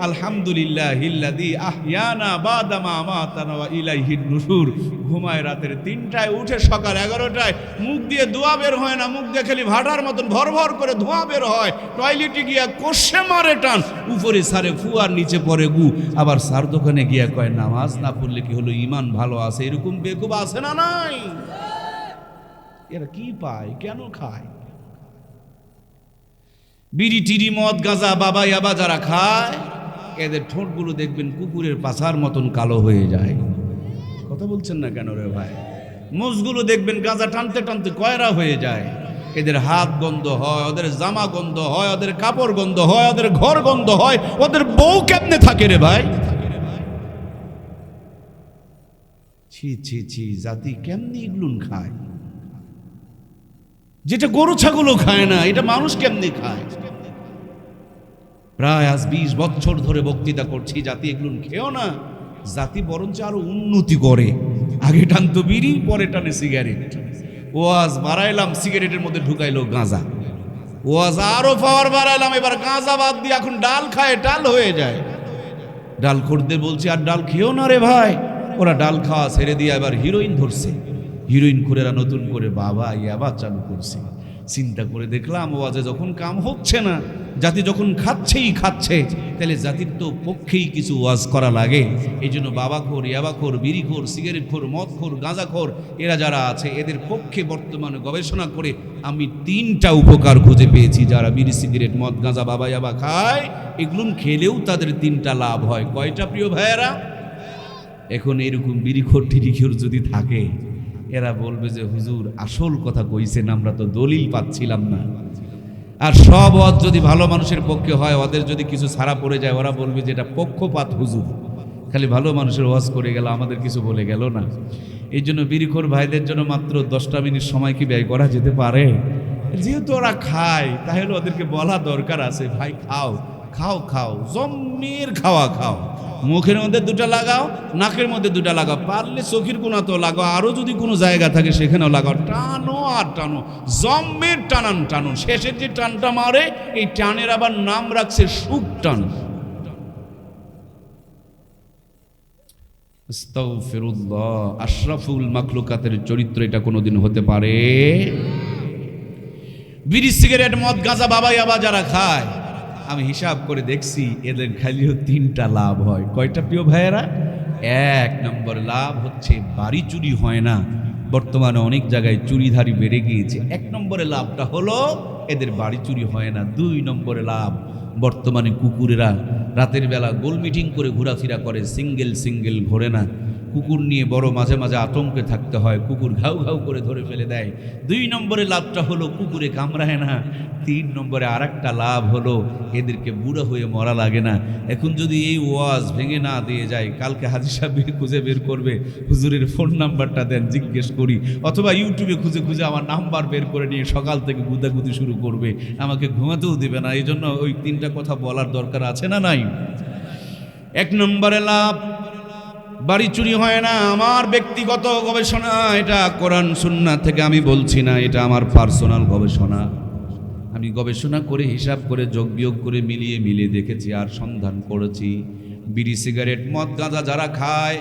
আলহামদুলিল্লাহিল্লাযী আহইয়ানা বাদামা আমাতানা ওয়া ইলাইহিন নুশুর। ঘুমায় রাতের 3টায়, উঠে সকাল 11টায়। মুখ দিয়ে ধোঁয়া বের হয় না, মুখ দিয়ে খালি ভাটার মতন ভর ভর করে ধোঁয়া বের হয়। টয়লেটে গিয়া কষে মারে টান, উপরে সারে ফু আর নিচে পড়ে গু। আবার সার দোকানে গিয়া কয়, নামাজ না পড়লে কি হলো, ইমান ভালো আছে। এরকম বেকুব আছে না নাই? এরা কি পায়, কেন খায়? বিড়ি টিড়ি মদ গাঁজা বাবা ইয়াবা যারা খায়, এদের ঠোঁটগুলো দেখবেন কুকুরের পাছার মতন কালো হয়ে যায়। কথা বলছেন না কেন রে ভাই? মুখগুলো দেখবেন গাঁজা টানতে টানতে কয়রা হয়ে যায়। এদের হাত গন্ধ হয়, ওদের জামা গন্ধ হয়, ওদের কাপড় গন্ধ হয়, ওদের ঘর গন্ধ হয়। ওদের বউ কেমনে থাকে রে ভাই? ছি ছি ছি, জাতি কেমনি এগুলো খায়? যেটা গরু ছাগলও খায় না, এটা মানুষ কেমনি খায়? প্রায় আজ 20 বছর ধরে বক্তৃতা করছি, জাতি এগুলো খেও না। জাতি বরঞ্চ আরো উন্নতি করে। আগে টানতো বিড়ি, পরে টানে সিগারেট। ওয়াজ বাড়াইলাম, সিগারেটের মধ্যে ঢুকাইলো গাঁজা। ওয়াজ আরো পাওয়ার বাড়াইলাম, এবার গাঁজা বাদ দিয়ে এখন ডাল খায়, ডাল হয়ে যায়। ডাল খোরদের বলছি, আর ডাল খেও না রে ভাই। ওরা ডাল খাওয়া ছেড়ে দিয়ে এবার হিরোইন ধরছে। হিরোইন খুরেরা নতুন করে বাবা ইয়াবা চালু করছে। চিন্তা করে দেখলাম, ওয়াজে যখন কাম হচ্ছে না, জাতি যখন খাচ্ছেই খাচ্ছে, তাহলে জাতির তো পক্ষেই কিছু ওয়াজ করা লাগে। এই জন্য বাবাখোর, ইয়াবাখোর, বিড়িখোর, সিগারেটখোর, মদখোর, গাঁজাখোর, এরা যারা আছে, এদের পক্ষে বর্তমানে গবেষণা করে আমি 3টা উপকার খুঁজে পেয়েছি। যারা বিড়ি, সিগারেট, মদ, গাঁজা, বাবা ইয়াবা খায়, এগুলো খেলেও তাদের 3টা লাভ হয়। কয়টা প্রিয় ভাইয়েরা? এখন এরকম বিড়িখোর টিড়িখোর যদি থাকে, এরা বলবে যে হুজুর আসল কথা কইছেন, আমরা তো দলিল পাচ্ছিলাম না। আর সব ওয়াজ যদি ভালো মানুষের পক্ষে হয়, ওদের যদি কিছু ছাড়া পড়ে যায়, ওরা বলবে যে এটা পক্ষপাত হুজুর। খালি ভালো মানুষের ওয়াজ করে গেল, আমাদের কিছু বলে গেল না। এই জন্য বিড়িখোর ভাইদের জন্য মাত্র 10টা মিনিট সময় কি ব্যয় করা যেতে পারে? যেহেতু ওরা খায় তাহলে ওদেরকে বলা দরকার আছে, ভাই খাও খাও খাও, জম্মের খাওয়া খাও, মুখের মধ্যে 2টা লাগাও, নাকের মধ্যে 2টা লাগাও, পারলে চোখের কোণাতেও লাগাও, আরও যদি কোনো জায়গা থাকে সেখানেও লাগাও, টানো আর টানো, জম্মের টানান টানো। শেষের যে টানটা মারে এই টানের আবার নাম রাখছে সুখ টান। আস্তাগফিরুল্লাহ, আশরাফুল মাখলুকাতের চরিত্র এটা কোনোদিন হতে পারে? বিড়ি সিগারেট মদ গাঁজা বাবা ইয়াবা যারা খায়, আমি হিসাব করে দেখছি এদের খালিও 3টা লাভ হয়। কয়টা প্রিয় ভাইয়েরা? 1 নম্বর লাভ হচ্ছে বাড়ি চুরি হয় না। বর্তমানে অনেক জায়গায় চুরিধারি বেড়ে গিয়েছে। 1 নম্বরে লাভটা হলো এদের বাড়ি চুরি হয় না। 2 নম্বরে লাভ, বর্তমানে কুকুরেরা রাতের বেলা গোল মিটিং করে ঘোরাফেরা করে, সিঙ্গেল ঘোরে না। কুকুর নিয়ে বড় মাঝে মাঝে আতঙ্কে থাকতে হয়, কুকুর ঘাউ ঘাউ করে ধরে ফেলে দেয়। 2 নম্বরে লাভটা হলো কুকুরে কামড়ায় না। 3 নম্বরে আরেকটা লাভ হলো এদেরকে বুড়ো হয়ে মরা লাগে না। এখন যদি এই ওয়াজ ভেঙে না দিয়ে যায়, কালকে হাজী সাহেব খুঁজে বের করবে, হুজুরের ফোন নাম্বারটা দেন জিজ্ঞেস করি, অথবা ইউটিউবে খুঁজে খুঁজে আমার নাম্বার বের করে নিয়ে সকাল থেকে গুদাগুদি শুরু করবে, আমাকে ঘুমাতেও দেবে না। এই জন্য ওই 3টা কথা বলার দরকার আছে না নাই? 1 নম্বরে লাভ, বাড়ি চুরি হয় না। আমার ব্যক্তিগত গবেষণা, এটা কোরআন সুন্নাহ থেকে আমি বলছি না, এটা আমার পার্সোনাল গবেষণা। আমি গবেষণা করে হিসাব করে যোগ বিয়োগ করে মিলিয়ে দেখেছি আর সন্ধান করেছি, বিড়ি সিগারেট মদ গাঁজা যারা খায়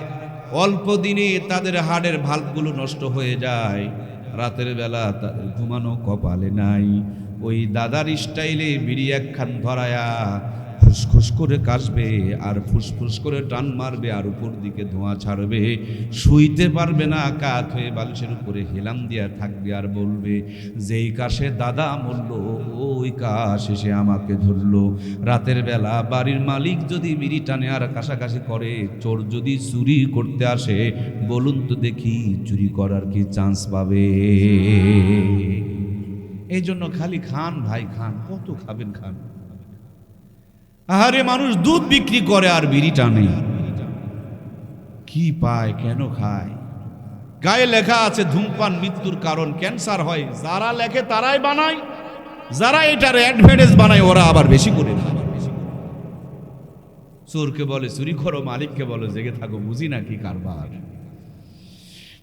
অল্প দিনে তাদের হাড়ের ভাল্বগুলো নষ্ট হয়ে যায়। রাতের বেলা তাদের ঘুমানো কপালে নাই। ওই দাদার স্টাইলে বিড়ি একখান ধরায়া ফুসফুস করে কাশবে আর ফুসফুস করে টান মারবে আর উপর দিকে ধোঁয়া ছাড়বে, শুইতে পারবে না, কাত হয়ে বালিশের উপরে হেলাম দিয়া থাকবে আর বলবে, যেই কাশে দাদা মরল ওই কাশ এসে আমাকে ধরলো। রাতের বেলা বাড়ির মালিক যদি বিড়ি টানে আর কাশাকাশি করে, চোর যদি চুরি করতে আসে, বলুন তো দেখি চুরি করার কি চান্স পাবে? এই জন্য খালি খান ভাই খান, কত খাবেন খান। আরে মানুষ দুধ বিক্রি করে আর বিড়ি টানে, কি পায় কেন খায়? গায়ে লেখা আছে ধূমপান মৃত্যুর কারণ, ক্যান্সার হয়। যারা লেখে তারাই বানায়, যারা এটার অ্যাডভার্টাইজ বানায় ওরা আবার বেশি করে খায়। চোরকে বলে চুরি করো, মালিককে বলো জেগে থাকো, বুঝি না কি কারবার।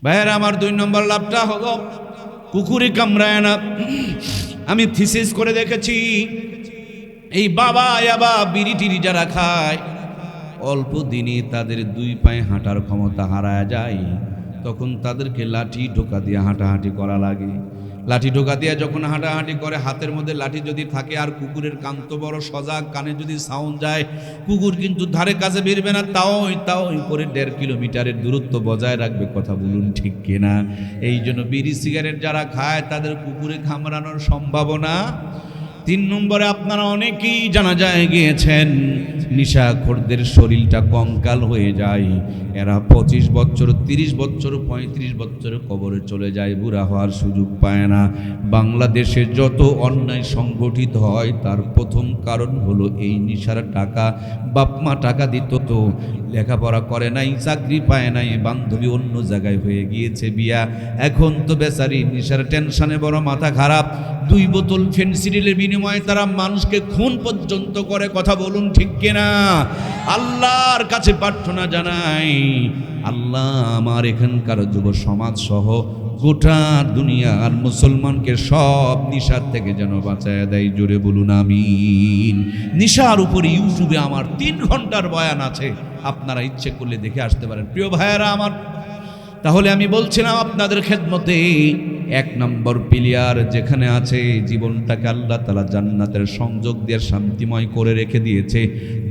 ভাইয়ের আমার 2 নম্বর লাভটা হলো কুকুরে কামড়ায় না। আমি থিসিস করে দেখেছি, এই বাবা ইয়াবা বিড়ি টিড়ি যারা খায় অল্প দিনে তাদের 2 পায়ে হাঁটার ক্ষমতা হারায় যায়। তখন তাদেরকে লাঠি ঢোকা দিয়ে হাঁটাহাঁটি করা লাগে। লাঠি ঢোকা দিয়ে যখন হাঁটাহাঁটি করে, হাতের মধ্যে লাঠি যদি থাকে আর কুকুরের কান তো বড় সজাগ, কানে যদি সাউন্ড যায় কুকুর কিন্তু ধারে কাছে বেরবে না, তাও করে 1.5 কিলোমিটারের দূরত্ব বজায় রাখবে। কথা বলুন ঠিক কিনা? এই জন্য বিড়ি সিগারেট যারা খায় তাদের কুকুরে কামড়ানোর সম্ভাবনা। 3 নম্বরে আপনারা অনেকেই জানা যায় গিয়েছেন, নিশাখোরদের শরীরটা কঙ্কাল হয়ে যায়। এরা 25 বছর 30 বছর 35 বছর কবরে চলে যায়, বুড়া হওয়ার সুযোগ পায় না। বাংলাদেশে যত অন্যায় সংগঠিত হয় তার প্রথম কারণ হলো এই নিশার টাকা। বাপমা টাকা দিত তো, লেখাপড়া করে নাই, চাকরি পায় নাই, বান্ধবী অন্য জায়গায় হয়ে গিয়েছে বিয়া, এখন তো বেচারি নিশার টেনশনে বড় মাথা খারাপ। 2 বোতল ফেন্সিডিলের বিনিময়ে তারা মানুষকে খুন পর্যন্ত করে। কথা বলুন ঠিক কিনা? আল্লাহর কাছে প্রার্থনা জানাই, আল্লাহ আমার এখানকার যুব সমাজ সহ গোটা দুনিয়ার মুসলমানকে সব নিশার থেকে যেন বাঁচায় দেয়। জোরে বলুন আমিন। নিশার উপরে ইউটিউবে আমার 3 ঘন্টার বয়ান আছে, আপনারা ইচ্ছে করলে দেখে আসতে পারেন। প্রিয় ভাইয়েরা আমার, তাহলে আমি বলছিলাম আপনাদের খেদমতে 1 নম্বর পিলিয়ার যেখানে আছে, জীবনটাকে আল্লাহ তাআলা জান্নাতের সংযোগ দিয়ে শান্তিময় করে রেখে দিয়েছে।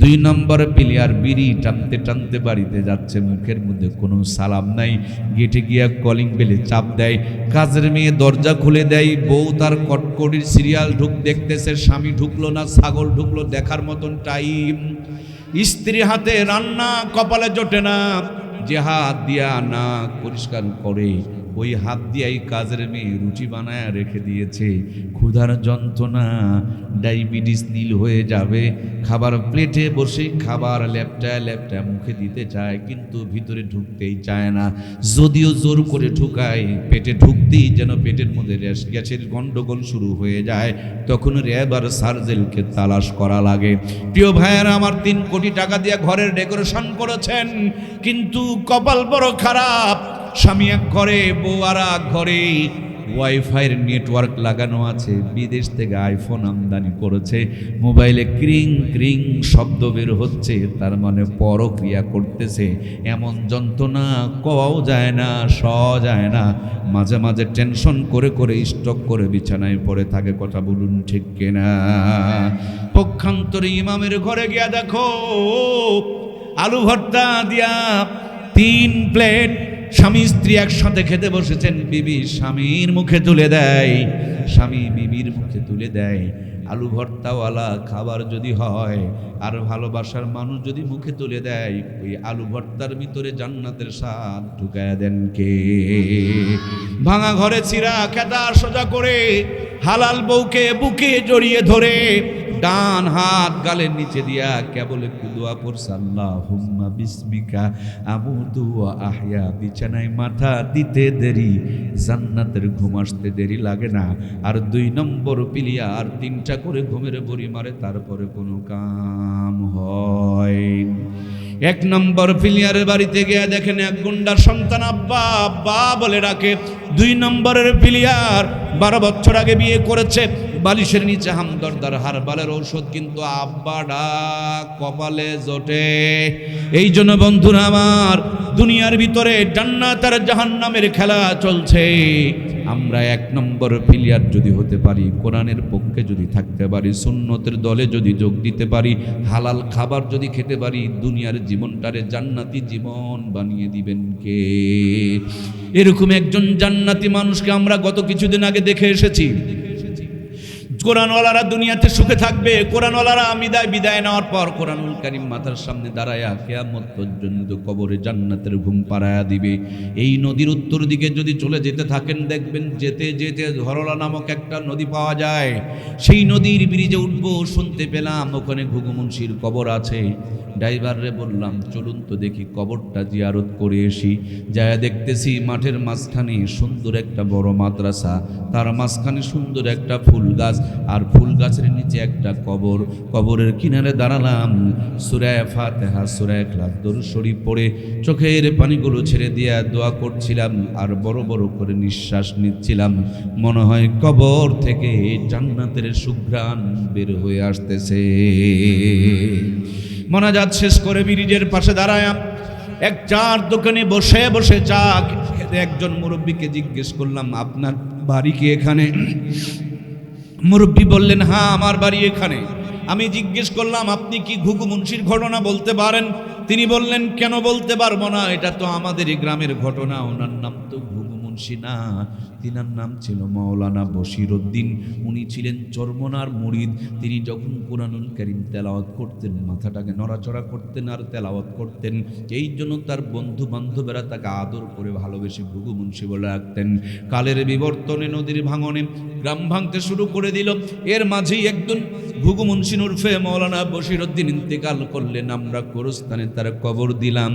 2 নম্বর পিলিয়ার, বিড়ি টানতে টানতে বাড়িতে যাচ্ছে, মুখের মধ্যে কোনো সালাম নাই, গেটে গিয়া কলিং বেলে চাপ দেয়, কাজের মেয়ে দরজা খুলে দেয়, বউ তার কটকটির সিরিয়াল দেখতেছে, স্বামী ঢুকলো না ছাগল ঢুকলো দেখার মতন টাইম, স্ত্রী হাতে রান্না কপালে জোটে না, যে হাত দিয়া নাক পরিষ্কার করে ওই হাত দিয়েই কাজের মেয়ে রুটি বানায় রেখে দিয়েছে। ক্ষুধার যন্ত্রণা, ডায়াবেটিস নীল হয়ে যাবে। খাবার প্লেটে বসে খাবার ল্যাপটায় ল্যাপটায় মুখে দিতে চায়, কিন্তু ভিতরে ঢুকতেই চায় না। যদিও জোর করে ঢুকায়, পেটে ঢুকতেই যেন পেটের মধ্যে গ্যাসের গন্ডগোল শুরু হয়ে যায়। তখন র্যাব আর সার্জেলকে তালাশ করা লাগে। প্রিয় ভাইয়েরা আমার, 3 কোটি টাকা দিয়ে ঘরের ডেকোরেশন করেছেন, কিন্তু কপাল বড় খারাপ। স্বামী এক ঘরে, বউ আর এক ঘরে, ওয়াইফাইয়ের নেটওয়ার্ক লাগানো আছে, বিদেশ থেকে আইফোন আমদানি করেছে, মোবাইলে ক্রিং ক্রিং শব্দ বের হচ্ছে, তার মানে পরক্রিয়া করতেছে। এমন যন্ত্রণা কওয়াও যায় না, সওয়া যায় না। মাঝে মাঝে টেনশন করে করে স্টক করে বিছানায় পড়ে থাকে। কথা বলুন ঠিক কিনা? পক্ষান্তরে ইমামের ঘরে গিয়া দেখো, আলু ভর্তা দিয়া 3 প্লেট স্বামী স্ত্রী একসাথে খেতে বসেছেন। বিবি স্বামীর মুখে তুলে দেয়, স্বামী বিবির মুখে তুলে দেয়। আলু ভর্তাওয়ালা খাবার যদি হয় আর ভালোবাসার মানুষ যদি মুখে তুলে দেয়, ওই আলু ভর্তার ভিতরে জান্নাতের স্বাদ ঢুকায় দেন কে? ভাঙা ঘরে ছিঁড়া খেতা সোজা করে হালাল বউকে বুকে জড়িয়ে ধরে ডান হাত গালের নিচে দিয়া কেবল একটু দোয়া পড়ছে, আল্লাহুম্মা বিসমিকা আমুতু ওয়া আহয়া। বিছানায় মাথা দিতে দেরি, জান্নাতের ঘুম আসতে দেরি লাগে না। আর 2 নম্বর পিলিয়ার 3টা করে ঘুমের বড়ি মারে, তারপরে কোনো কাম হয়। 1 নম্বর পিলিয়ারের বাড়িতে গিয়ে দেখেন এক গুন্ডার সন্তান আব্বা আব্বা বলে ডাকে। 2 নম্বরের পিলিয়ার 12 বছর আগে বিয়ে করেছে, বালিশের নিচে হামদর্দার হারবালের ঔষধ, কিন্তু আব্বাডা কপালে জোটে। এই জন্য বন্ধুরা আমার, দুনিয়ার ভিতরে জান্নাত আর জাহান্নামের খেলা চলছে। আমরা 1 নম্বর প্লেয়ার যদি হতে পারি, কোরআনের পক্ষে যদি থাকতে পারি, সুন্নতের দলে যদি যোগ দিতে পারি, হালাল খাবার যদি খেতে পারি, দুনিয়ার জীবনটারে জান্নাতি জীবন বানিয়ে দিবেন কে? এরকম একজন জান্নাতি মানুষকে আমরা গত কিছুদিন আগে দেখে এসেছি। কোরআনওয়ালারা দুনিয়াতে সুখে থাকবে, কোরআনওয়ালারা বিদায় নেওয়ার পর কোরআনুল কারীম মাথার সামনে দাঁড়ায়া কিয়ামত পর্যন্ত কবরে জান্নাতের ঘুম পাড়ায়া দিবে। এই নদীর উত্তর দিকে যদি চলে যেতে থাকেন, দেখবেন যেতে যেতে ধরলা নামক একটা নদী পাওয়া যায়। সেই নদীর ব্রিজে উঠবো, শুনতে পেলাম ওখানে ঘুঘু মুন্সির কবর আছে। ড্রাইভাররে বললাম, চলুন তো দেখি কবরটা জিয়ারত করে আসি। যায় দেখতেছি মাঠের মাঝখানে সুন্দর একটা বড় মাদ্রাসা, তার মাঝখানে সুন্দর একটা ফুল গাছ, আর ফুল গাছের নিচে একটা কবর। কবরের কিনারে দাঁড়ালাম, সূরা ফাতিহা সূরা ইখলাস দরুদ শরীফ পড়ে চোখের পানিগুলো ছেড়ে দিয়ে দোয়া করছিলাম, আর বড় বড় করে নিঃশ্বাস নিচ্ছিলাম। মনে হয় কবর থেকে জান্নাতের সুঘ্রাণ বের হয়ে আসতেছে। মোনাজাত শেষ করে ব্রিজের পাশে দাঁড়ায় এক চার দোকানে বসে বসে চা খেতে একজন মুরব্বীকে জিজ্ঞেস করলাম, আপনার বাড়ি কি এখানে? মুরব্বী বললেন, হ্যাঁ আমার বাড়ি এখানে। আমি জিজ্ঞেস করলাম, আপনি কি ঘুঘু মুন্সির ঘটনা বলতে পারেন? তিনি বললেন, কেন বলতে পারবো না, এটা তো আমাদের এই গ্রামের ঘটনা। ওনার নাম তো ঘুঘু মুন্সি না, তিনার নাম ছিল মাওলানা বশির উদ্দিন। উনি ছিলেন চরমনার মুরিদ। তিনি যখন কুরআনুল কারীম তেলাওয়াত করতেন, মাথাটাকে নড়াচড়া করতেন আর তেলাওয়াত করতেন। এই জন্য তার বন্ধু বান্ধবেরা তাকে আদর করে ভালোবেসে ঘুঘু মুন্সি বলে রাখতেন। কালের বিবর্তনে নদীর ভাঙনে গ্রাম ভাঙতে শুরু করে দিল। এর মাঝেই একজন ঘুঘু মুন্সি উর্ফে মাওলানা বশির উদ্দিন ইন্তেকাল করলেন। আমরা গোরস্থানে তার কবর দিলাম।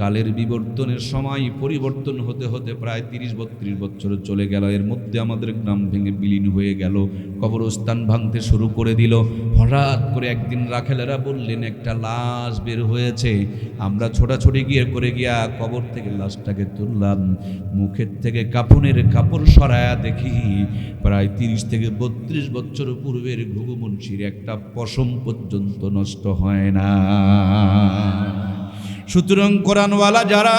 কালের বিবর্তনের সময় পরিবর্তন হতে হতে প্রায় 30-32 বছর চলে গেল। এর মধ্যে আমাদের গ্রাম ভেঙে বিলীন হয়ে গেল, কবরস্থান ভাঙতে শুরু করে দিল। হঠাৎ করে একদিন রাখেলেরা বললেন, একটা লাশ বের হয়েছে। আমরা ছোটাছুটি গিয়া কবর থেকে লাশটাকে তুললাম। মুখের থেকে কাফনের কাপড় সরায়া দেখি প্রায় 30-32 বছর পূর্বের ঘুঘু মুন্সির একটা পশম পর্যন্ত নষ্ট হয় না। সুতরাং কোরআনওয়ালা যারা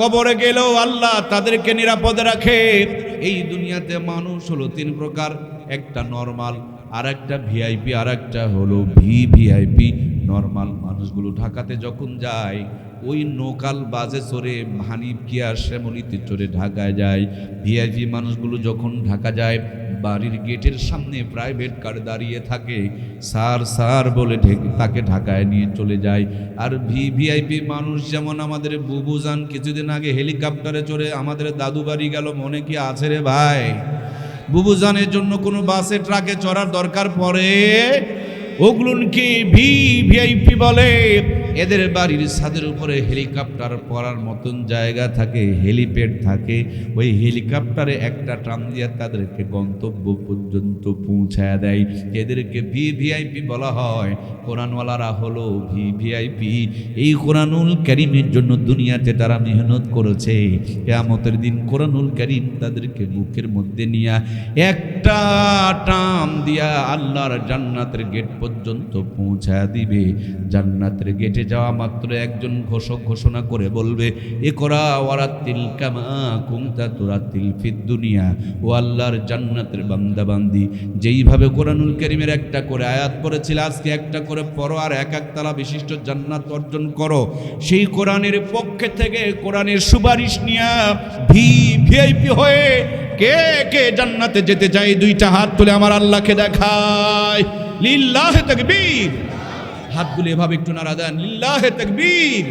কবরে গেলেও আল্লাহ তাদেরকে নিরাপদে রাখে। এই দুনিয়াতে মানুষ হলো 3 প্রকার, একটা নরমাল, আর একটা ভিআইপি, আর একটা হলো ভিভিআইপি। নরমাল মানুষগুলো ঢাকাতে যখন যায় ওই নোকাল বাজে চড়ে হানিফ কিয়া শ্যামলিতে চড়ে ঢাকায় যায়। ভিআইপি মানুষগুলো যখন ঢাকা যায়, বাড়ির গেটের সামনে প্রাইভেট কার দাঁড়িয়ে থাকে, স্যার স্যার বলে তাকে ঢাকায় নিয়ে চলে যায়। আর ভিআইপি মানুষ যেমন আমাদের বুবুজান কিছুদিন আগে হেলিকপ্টারে চড়ে আমাদের দাদু বাড়ি গেল, মনে কি আছে রে ভাই? বুবুজানের জন্য কোনো বাসে ট্রাকে চড়ার দরকার পড়ে? ওগুলোকে ভিআইপি বলে। এদের বাড়ির ছাদের উপরে হেলিকপ্টার পড়ার মতন জায়গা থাকে, হেলিপ্যাড থাকে। ওই হেলিকপ্টারে একটা টান দিয়ে তাদেরকে গন্তব্য পর্যন্ত পৌঁছায় দেয়। এদেরকে ভিআইপি বলা হয়। কোরআনওয়ালারা হলো ভিআইপি। এই কোরআনুল কারীমের জন্য দুনিয়াতে তারা মেহনত করেছে। কিয়ামতের দিন কোরআনুল কারীম তাদেরকে বুকের মধ্যে নিয়ে একটা টান দিয়া আল্লাহর জান্নাতের গেট পর্যন্ত পৌঁছায় দিবে। জান্নাতের গেটে যাওয়া মাত্র একজন ঘোষক ঘোষণা করে বলবে, ইকরা ওয়ারাতিল কামা কুনতা তুরাতিল ফিদ দুনিয়া। ও আল্লাহর জান্নাতের বান্দা বান্দি, যেইভাবে কোরআনুল কারীমের একটা করে আয়াত পড়েছিল, আজকে একটা করে পড়ো আর এক একতলা বিশিষ্ট জান্নাত অর্জন করো। সেই কোরআনের পক্ষে থেকে কোরআনের সুপারিশ নিয়ে ভিআইপি হয়ে কে কে জান্নাতে যেতে চাই? দুইটা হাত তুলে আমার আল্লাহকে দেখায়। লিল্লাহে তাকবীর। হাতগুলো এভাবে একটু নাড়া দেন, লিল্লাহে তাকবীর।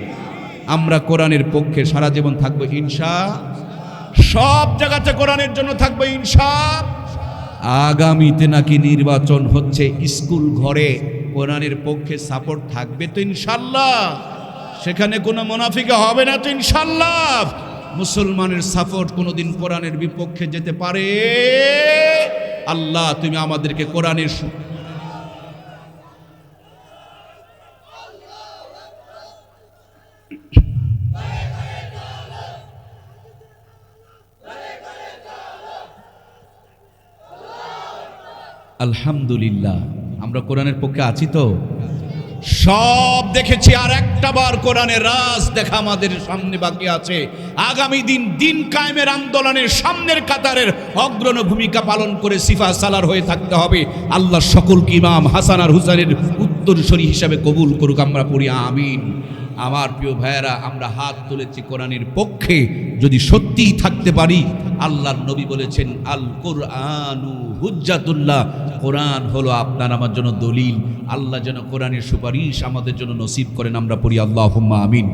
আমরা কোরআনের পক্ষে সারা জীবন থাকবো ইনশাআল্লাহ। সব জায়গাতে কোরআনের জন্য থাকবো ইনশাআল্লাহ। আগামীতে নাকি নির্বাচন হচ্ছে, স্কুল ঘরে কোরআনের পক্ষে সাপোর্ট থাকবে তো ইনশাআল্লাহ। সেখানে কোনো মুনাফিক হবে না তো ইনশাআল্লাহ। মুসলমানের সাপোর্ট কোনোদিন কোরআনের বিপক্ষে যেতে পারে? আল্লাহ তুমি আমাদেরকে কোরআনের আলহামদুলিল্লাহ আমরা কোরআনের পক্ষে আছি তো? সব দেখেছি, আর একটা বার কোরআনের রাজ দেখা আমাদের সামনে বাকি আছে। আগামী দিন কায়েমের আন্দোলনের সামনের কাতারের অগ্রণী ভূমিকা পালন করে সিফা সালার হয়ে থাকতে হবে। আল্লাহ সকলকে ইমাম হাসান আর হুসাইনের উত্তরসূরি হিসাবে কবুল করুক। আমরা পড়ি আমিন। আমার প্রিয় ভাইয়েরা, আমরা হাত তুলেছি কোরআনের পক্ষে যদি সত্যিই থাকতে পারি। আল্লাহর নবী বলেছেন, আল কোরআনু হুজ্জাতুল্লাহ, কোরআন হলো আপনার আমার জন্য দলিল। আল্লাহ যেন কোরআনের সুপারিশ আমাদের জন্য নসিব করেন। আমরা পড়ি আল্লাহুম্মা আমিন।